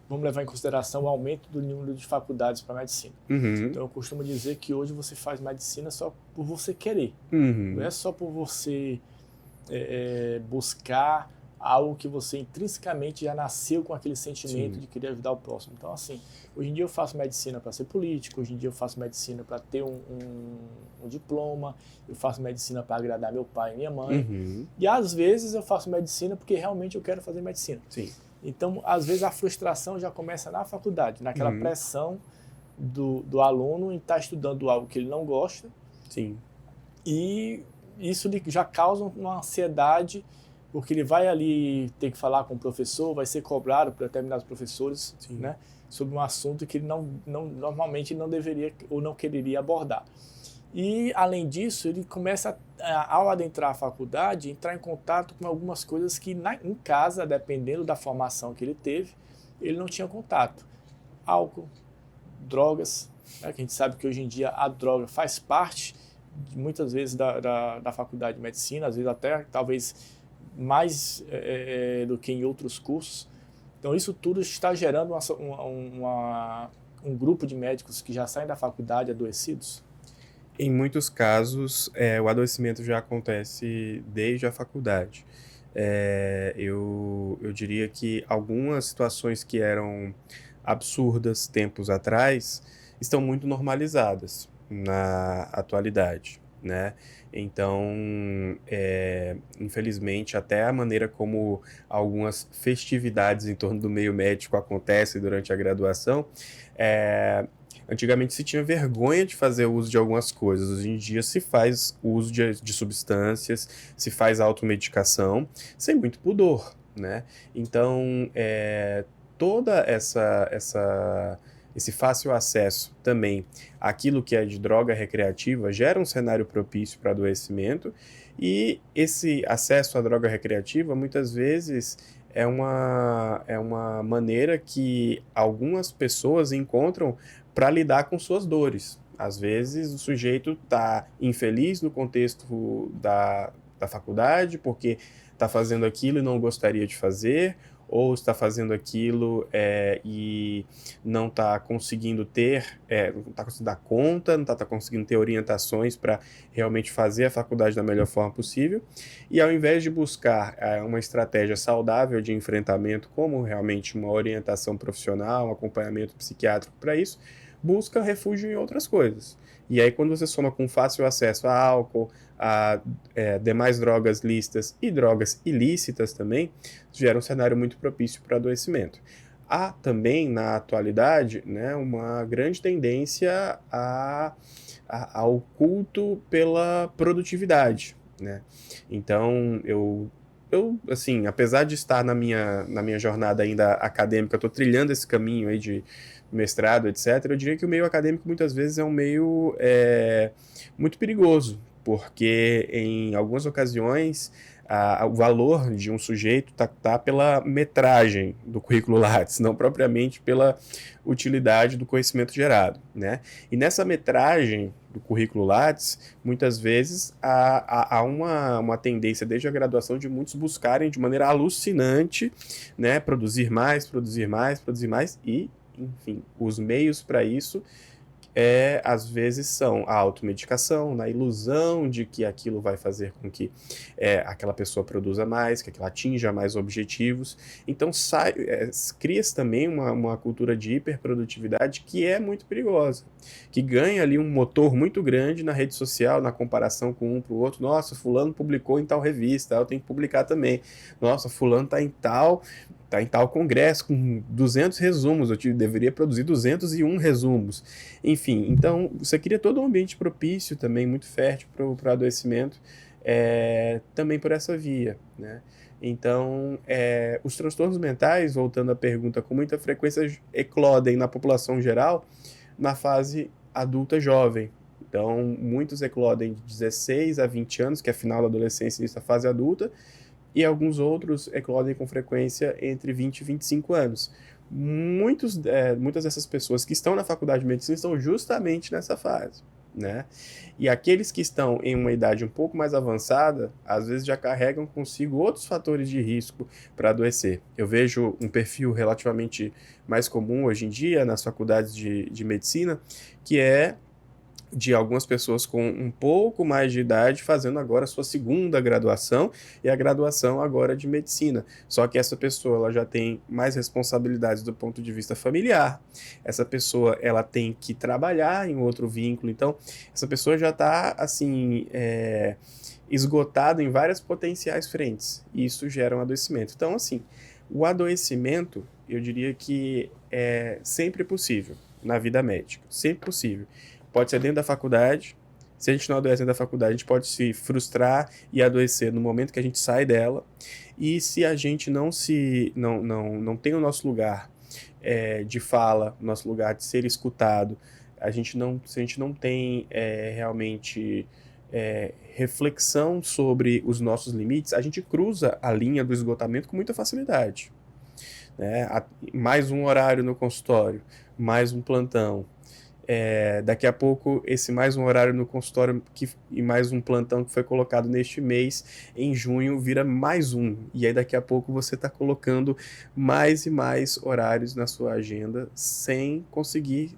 vamos levar em consideração o aumento do número de faculdades para medicina. Uhum. Então eu costumo dizer que hoje você faz medicina só por você querer. Uhum. Não é só por você buscar algo que você intrinsecamente já nasceu com aquele sentimento Sim. de querer ajudar o próximo. Então, assim, hoje em dia eu faço medicina para ser político, hoje em dia eu faço medicina para ter um diploma, eu faço medicina para agradar meu pai e minha mãe. Uhum. E às vezes eu faço medicina porque realmente eu quero fazer medicina. Sim. Então, às vezes a frustração já começa na faculdade, naquela pressão do aluno em estar estudando algo que ele não gosta. Sim. E isso já causa uma ansiedade, porque ele vai ali ter que falar com o professor, vai ser cobrado por determinados professores, né, sobre um assunto que ele normalmente não deveria ou não quereria abordar. E, além disso, ele começa, ao adentrar a faculdade, entrar em contato com algumas coisas que em casa, dependendo da formação que ele teve, ele não tinha contato. Álcool, drogas, né, que a gente sabe que hoje em dia a droga faz parte, muitas vezes, da faculdade de medicina, às vezes até, talvez, mais do que em outros cursos. Então, isso tudo está gerando um grupo de médicos que já saem da faculdade adoecidos. Em muitos casos, o adoecimento já acontece desde a faculdade. Eu diria que algumas situações que eram absurdas tempos atrás estão muito normalizadas na atualidade, né? Então, infelizmente, até a maneira como algumas festividades em torno do meio médico acontecem durante a graduação, antigamente se tinha vergonha de fazer uso de algumas coisas. Hoje em dia se faz uso de substâncias, se faz automedicação, sem muito pudor, né? Então, toda esse fácil acesso também àquilo que é de droga recreativa gera um cenário propício para adoecimento, e esse acesso à droga recreativa muitas vezes é uma maneira que algumas pessoas encontram para lidar com suas dores. Às vezes o sujeito está infeliz no contexto da faculdade porque está fazendo aquilo e não gostaria de fazer, ou está fazendo aquilo e não está conseguindo não está conseguindo dar conta, não está conseguindo ter orientações para realmente fazer a faculdade da melhor forma possível, e ao invés de buscar uma estratégia saudável de enfrentamento, como realmente uma orientação profissional, um acompanhamento psiquiátrico para isso, busca refúgio em outras coisas. E aí, quando você soma com fácil acesso a álcool, a demais drogas lícitas e drogas ilícitas também, gera um cenário muito propício para adoecimento. Há também, na atualidade, né, uma grande tendência ao culto pela produtividade, né? Então, eu assim, apesar de estar na minha jornada ainda acadêmica, estou trilhando esse caminho aí de mestrado, etc., eu diria que o meio acadêmico muitas vezes é um meio muito perigoso, porque em algumas ocasiões o valor de um sujeito está pela metragem do currículo Lattes, não propriamente pela utilidade do conhecimento gerado, né? E nessa metragem do currículo Lattes, muitas vezes há uma tendência desde a graduação de muitos buscarem de maneira alucinante, né, produzir mais e, enfim, os meios para isso às vezes são a automedicação, na ilusão de que aquilo vai fazer com que aquela pessoa produza mais, que ela atinja mais objetivos. Então cria-se também uma cultura de hiperprodutividade que é muito perigosa, que ganha ali um motor muito grande na rede social, na comparação com um para o outro. Nossa, fulano publicou em tal revista, eu tenho que publicar também. Nossa, fulano está em tal está em tal congresso com 200 resumos, deveria produzir 201 resumos. Enfim, então você cria todo um ambiente propício também, muito fértil para o adoecimento, também por essa via, né? Então, os transtornos mentais, voltando à pergunta, com muita frequência eclodem na população geral na fase adulta jovem. Então, muitos eclodem de 16 a 20 anos, que é final da adolescência e início da fase adulta, e alguns outros eclodem com frequência entre 20 e 25 anos. Muitas dessas pessoas que estão na faculdade de medicina estão justamente nessa fase, né? E aqueles que estão em uma idade um pouco mais avançada, às vezes já carregam consigo outros fatores de risco para adoecer. Eu vejo um perfil relativamente mais comum hoje em dia nas faculdades de medicina, que é de algumas pessoas com um pouco mais de idade fazendo agora a sua segunda graduação e a graduação agora de medicina. Só que essa pessoa ela já tem mais responsabilidades do ponto de vista familiar. Essa pessoa ela tem que trabalhar em outro vínculo. Então, essa pessoa já está assim esgotada em várias potenciais frentes. E isso gera um adoecimento. Então, assim, o adoecimento, eu diria que é sempre possível na vida médica. Sempre possível. Pode ser dentro da faculdade. Se a gente não adoece dentro da faculdade, a gente pode se frustrar e adoecer no momento que a gente sai dela. E se a gente não tem o nosso lugar de fala, nosso lugar de ser escutado, se a gente não tem realmente reflexão sobre os nossos limites, a gente cruza a linha do esgotamento com muita facilidade. Né? Mais um horário no consultório, mais um plantão. Daqui a pouco, esse mais um horário no consultório e mais um plantão que foi colocado neste mês, em junho, vira mais um. E aí, daqui a pouco, você está colocando mais e mais horários na sua agenda sem conseguir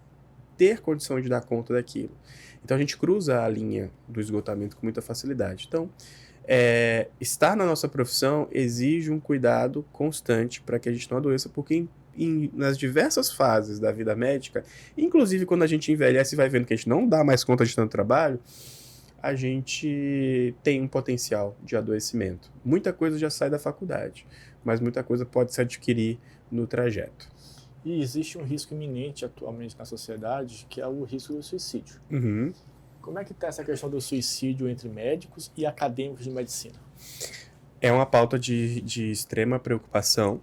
ter condição de dar conta daquilo. Então, a gente cruza a linha do esgotamento com muita facilidade. Então, estar na nossa profissão exige um cuidado constante para que a gente não adoeça, porque nas diversas fases da vida médica, inclusive quando a gente envelhece e vai vendo que a gente não dá mais conta de tanto trabalho, a gente tem um potencial de adoecimento. Muita coisa já sai da faculdade, mas muita coisa pode se adquirir no trajeto. E existe um risco iminente atualmente na sociedade, que é o risco do suicídio. Uhum. Como é que está essa questão do suicídio entre médicos e acadêmicos de medicina? É uma pauta de extrema preocupação.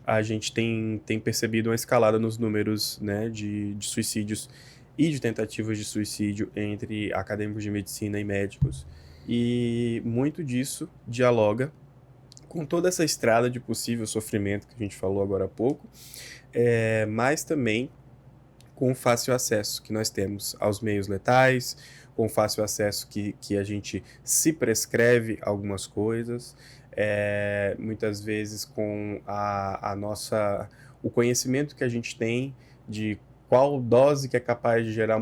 A gente tem percebido uma escalada nos números, né, de suicídios e de tentativas de suicídio entre acadêmicos de medicina e médicos. E muito disso dialoga com toda essa estrada de possível sofrimento que a gente falou agora há pouco, mas também com o fácil acesso que nós temos aos meios letais, com o fácil acesso que a gente se prescreve algumas coisas, muitas vezes com o conhecimento que a gente tem de qual dose que é capaz de gerar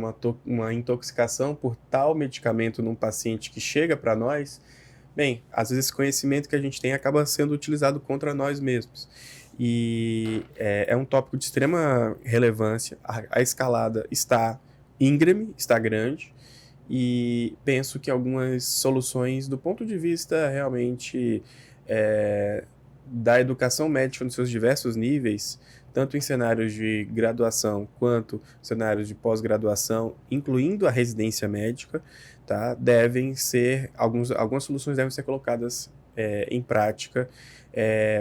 uma intoxicação por tal medicamento num paciente que chega para nós. Bem, às vezes esse conhecimento que a gente tem acaba sendo utilizado contra nós mesmos. E é um tópico de extrema relevância. A escalada está íngreme, está grande, e penso que algumas soluções, do ponto de vista realmente da educação médica nos seus diversos níveis, tanto em cenários de graduação quanto cenários de pós-graduação, incluindo a residência médica, tá? Algumas soluções devem ser colocadas em prática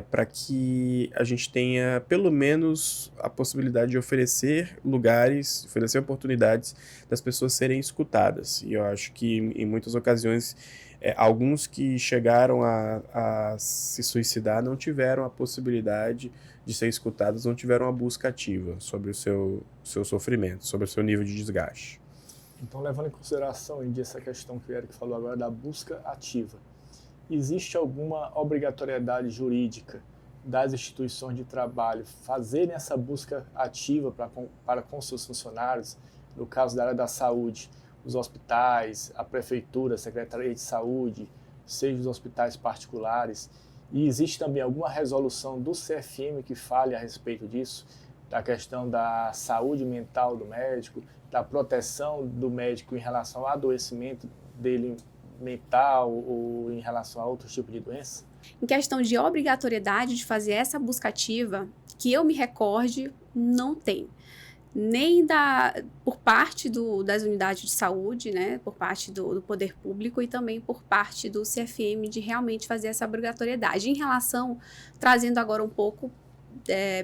para que a gente tenha pelo menos a possibilidade de oferecer lugares, oferecer oportunidades das pessoas serem escutadas. E eu acho que em muitas ocasiões alguns que chegaram a se suicidar não tiveram a possibilidade de ser escutados, não tiveram uma busca ativa sobre o seu sofrimento, sobre o seu nível de desgaste. Então, levando em consideração essa questão que o Eric falou agora da busca ativa, existe alguma obrigatoriedade jurídica das instituições de trabalho fazerem essa busca ativa para com seus funcionários, no caso da área da saúde, os hospitais, a prefeitura, a Secretaria de Saúde, seja os hospitais particulares, e existe também alguma resolução do CFM que fale a respeito disso, da questão da saúde mental do médico, da proteção do médico em relação ao adoecimento dele mental ou em relação a outros tipos de doença? Em questão de obrigatoriedade de fazer essa busca ativa, que eu me recorde, não tem. Nem por parte das unidades de saúde, né, por parte do poder público e também por parte do CFM de realmente fazer essa obrigatoriedade. Em relação, trazendo agora um pouco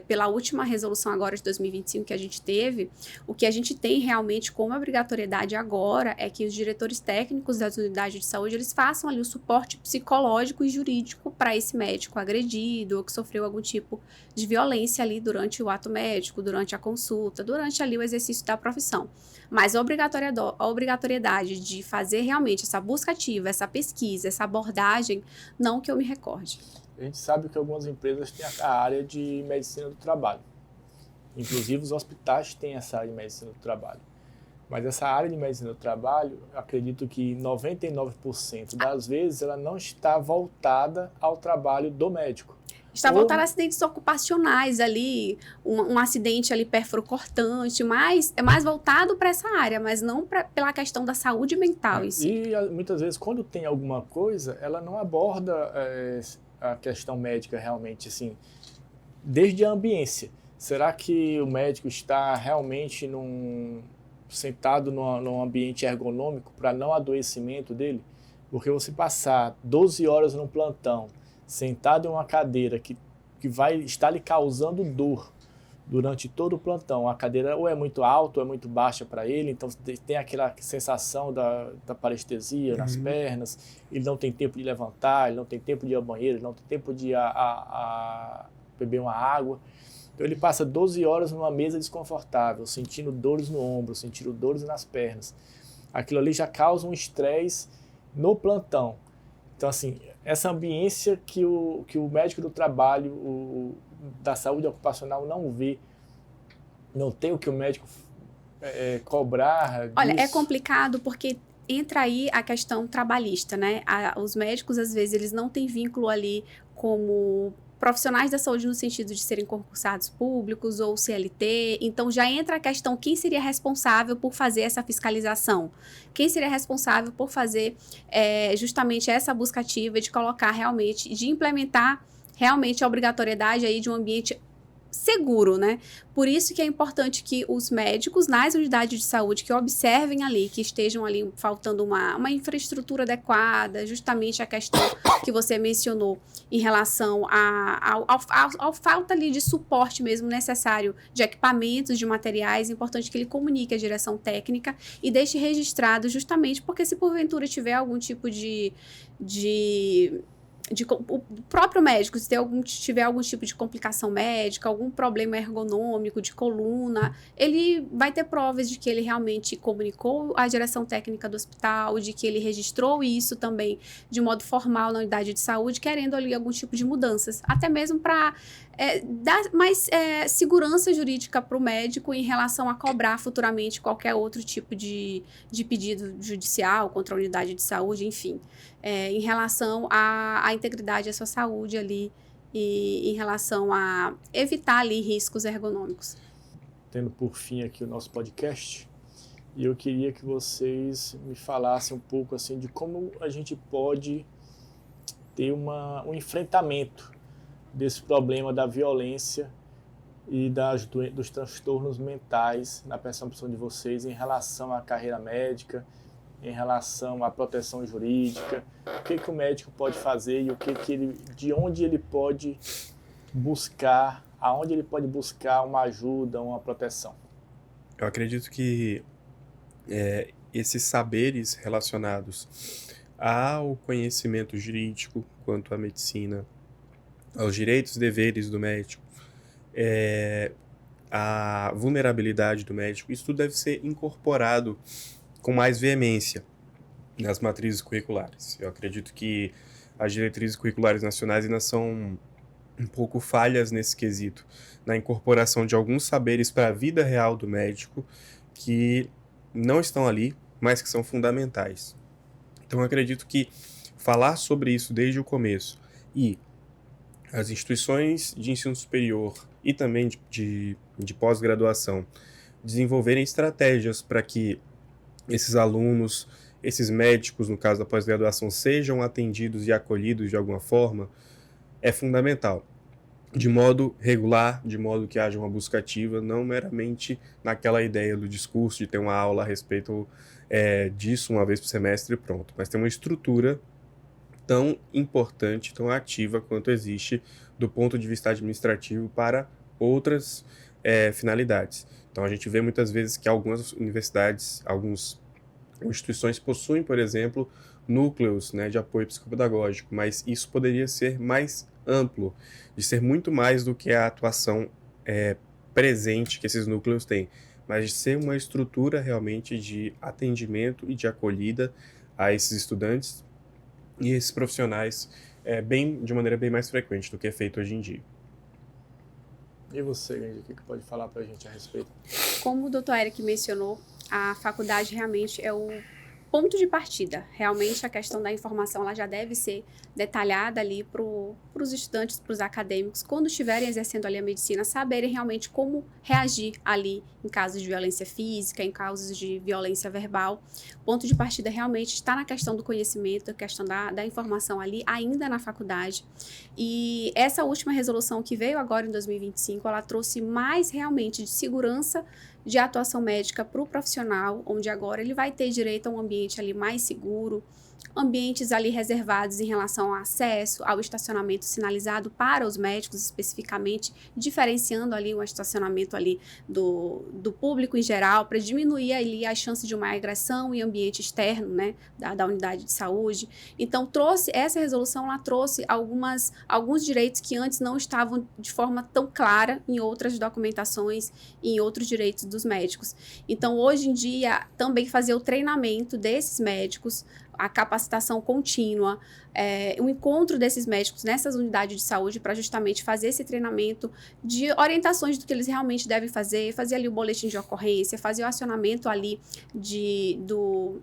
pela última resolução agora de 2025 que a gente teve, o que a gente tem realmente como obrigatoriedade agora é que os diretores técnicos das unidades de saúde, eles façam ali o suporte psicológico e jurídico para esse médico agredido ou que sofreu algum tipo de violência ali durante o ato médico, durante a consulta, durante ali o exercício da profissão. Mas a obrigatoriedade de fazer realmente essa busca ativa, essa pesquisa, essa abordagem, não que eu me recorde. A gente sabe que algumas empresas têm a área de medicina do trabalho. Inclusive, os hospitais têm essa área de medicina do trabalho. Mas essa área de medicina do trabalho, acredito que 99% das vezes ela não está voltada ao trabalho do médico. Está voltado a acidentes ocupacionais ali, um acidente ali pérfuro-cortante, mas é mais voltado para essa área, mas não pela questão da saúde mental em si. E muitas vezes, quando tem alguma coisa, ela não aborda a questão médica realmente, assim, desde a ambiência. Será que o médico está realmente sentado num ambiente ergonômico para não adoecimento dele? Porque você passar 12 horas num plantão, sentado em uma cadeira que vai estar lhe causando dor durante todo o plantão, a cadeira ou é muito alta ou é muito baixa para ele, então tem aquela sensação da parestesia nas pernas, ele não tem tempo de levantar, ele não tem tempo de ir ao banheiro, ele não tem tempo de beber uma água. Então ele passa 12 horas numa mesa desconfortável, sentindo dores no ombro, sentindo dores nas pernas. Aquilo ali já causa um estresse no plantão. Então, assim, essa ambiência que o médico do trabalho, da saúde ocupacional não vê, não tem o que o médico cobrar disso. Olha, é complicado porque entra aí a questão trabalhista, né? Os médicos, às vezes, eles não têm vínculo ali como profissionais da saúde no sentido de serem concursados públicos ou CLT, então já entra a questão quem seria responsável por fazer essa fiscalização, quem seria responsável por fazer justamente essa busca ativa de colocar realmente, de implementar realmente a obrigatoriedade aí de um ambiente seguro, né? Por isso que é importante que os médicos nas unidades de saúde que observem ali, que estejam ali faltando uma infraestrutura adequada, justamente a questão que você mencionou em relação ao falta ali de suporte mesmo necessário de equipamentos, de materiais, é importante que ele comunique a direção técnica e deixe registrado justamente porque se porventura tiver algum tipo o próprio médico, se tiver algum tipo de complicação médica, algum problema ergonômico, de coluna, ele vai ter provas de que ele realmente comunicou à direção técnica do hospital, de que ele registrou isso também de modo formal na unidade de saúde, querendo ali algum tipo de mudanças, até mesmo para dar mais segurança jurídica para o médico em relação a cobrar futuramente qualquer outro tipo de pedido judicial contra a unidade de saúde, enfim, em relação à integridade da sua saúde ali e em relação a evitar ali riscos ergonômicos. Tendo por fim aqui o nosso podcast, e eu queria que vocês me falassem um pouco assim de como a gente pode ter um enfrentamento desse problema da violência e dos transtornos mentais na percepção de vocês em relação à carreira médica, em relação à proteção jurídica, o que o médico pode fazer e de onde ele pode buscar, aonde ele pode buscar uma ajuda, uma proteção. Eu acredito que esses saberes relacionados ao conhecimento jurídico quanto à medicina, aos direitos e deveres do médico, a vulnerabilidade do médico, isso tudo deve ser incorporado com mais veemência nas matrizes curriculares. Eu acredito que as diretrizes curriculares nacionais ainda são um pouco falhas nesse quesito, na incorporação de alguns saberes para a vida real do médico que não estão ali, mas que são fundamentais. Então eu acredito que falar sobre isso desde o começo e as instituições de ensino superior e também de pós-graduação desenvolverem estratégias para que esses alunos esses médicos, no caso da pós-graduação, sejam atendidos e acolhidos de alguma forma, é fundamental. De modo regular, de modo que haja uma busca ativa, não meramente naquela ideia do discurso de ter uma aula a respeito disso uma vez por semestre e pronto, mas ter uma estrutura tão importante, tão ativa quanto existe do ponto de vista administrativo para outras finalidades. Então a gente vê muitas vezes que algumas universidades, algumas instituições possuem, por exemplo, núcleos, né, de apoio psicopedagógico, mas isso poderia ser mais amplo, de ser muito mais do que a atuação presente que esses núcleos têm, mas de ser uma estrutura realmente de atendimento e de acolhida a esses estudantes e esses profissionais de maneira bem mais frequente do que é feito hoje em dia. E você, Gandy, o que pode falar para a gente a respeito? Como o Dr. Eric mencionou, a faculdade realmente é o ponto de partida. Realmente a questão da informação ela já deve ser detalhada ali para os estudantes, para os acadêmicos, quando estiverem exercendo ali a medicina, saberem realmente como reagir ali em casos de violência física, em casos de violência verbal. O ponto de partida realmente está na questão do conhecimento, a questão da informação ali, ainda na faculdade. E essa última resolução que veio agora em 2025, ela trouxe mais realmente de segurança de atuação médica para o profissional, onde agora ele vai ter direito a um ambiente ali mais seguro, ambientes ali reservados em relação ao acesso, ao estacionamento sinalizado para os médicos especificamente, diferenciando ali o estacionamento ali do público em geral, para diminuir ali a chance de uma agressão em ambiente externo, né, da unidade de saúde. Então, essa resolução, ela trouxe alguns direitos que antes não estavam de forma tão clara em outras documentações e em outros direitos dos médicos. Então, hoje em dia, também fazer o treinamento desses médicos, a capacitação contínua, o encontro desses médicos nessas unidades de saúde para justamente fazer esse treinamento de orientações do que eles realmente devem fazer ali o boletim de ocorrência, fazer o acionamento ali do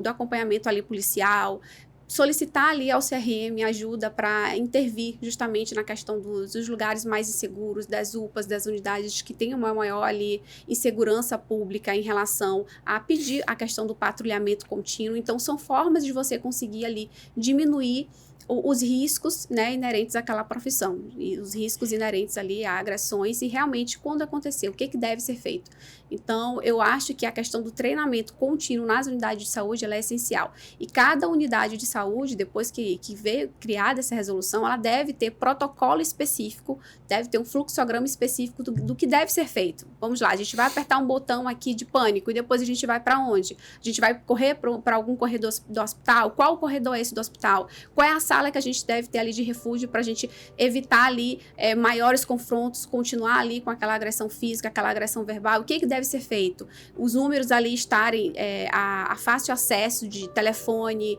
acompanhamento ali policial, solicitar ali ao CRM ajuda para intervir justamente na questão dos lugares mais inseguros, das UPAs, das unidades que têm uma maior ali insegurança pública em relação a pedir a questão do patrulhamento contínuo. Então, são formas de você conseguir ali diminuir os riscos, né, inerentes àquela profissão, e os riscos inerentes ali a agressões e realmente quando acontecer, o que deve ser feito. Então, eu acho que a questão do treinamento contínuo nas unidades de saúde ela é essencial. E cada unidade de saúde, depois que veio criada essa resolução, ela deve ter protocolo específico, deve ter um fluxograma específico do que deve ser feito. Vamos lá, a gente vai apertar um botão aqui de pânico e depois a gente vai para onde? A gente vai correr para algum corredor do hospital? Qual corredor é esse do hospital? Qual é a sala que a gente deve ter ali de refúgio para a gente evitar ali maiores confrontos, continuar ali com aquela agressão física, aquela agressão verbal? O que deve ser feito? Os números ali estarem a fácil acesso de telefone,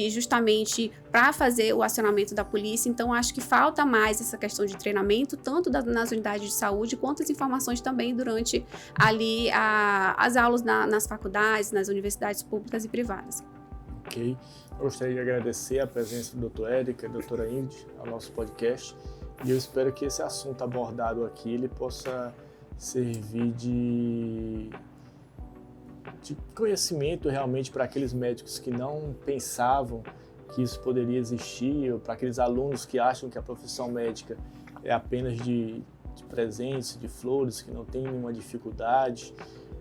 justamente para fazer o acionamento da polícia. Então, acho que falta mais essa questão de treinamento, tanto nas unidades de saúde, quanto as informações também durante ali as aulas nas faculdades, nas universidades públicas e privadas. Ok. Eu gostaria de agradecer a presença do Dr. Eric e da doutora Ingrid ao nosso podcast e eu espero que esse assunto abordado aqui ele possa servir de conhecimento realmente para aqueles médicos que não pensavam que isso poderia existir, ou para aqueles alunos que acham que a profissão médica é apenas de presentes, de flores, que não tem nenhuma dificuldade,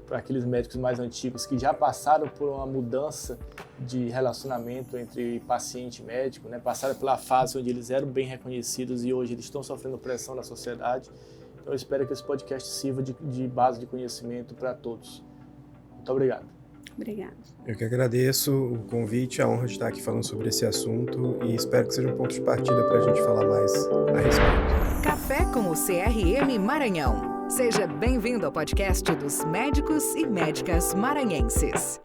para aqueles médicos mais antigos que já passaram por uma mudança de relacionamento entre paciente e médico, né? Passaram pela fase onde eles eram bem reconhecidos e hoje eles estão sofrendo pressão da sociedade. Então eu espero que esse podcast sirva de base de conhecimento para todos. Muito obrigado. Obrigada. Eu que agradeço o convite, a honra de estar aqui falando sobre esse assunto e espero que seja um ponto de partida para a gente falar mais a respeito. Café com o CRM Maranhão. Seja bem-vindo ao podcast dos médicos e médicas maranhenses.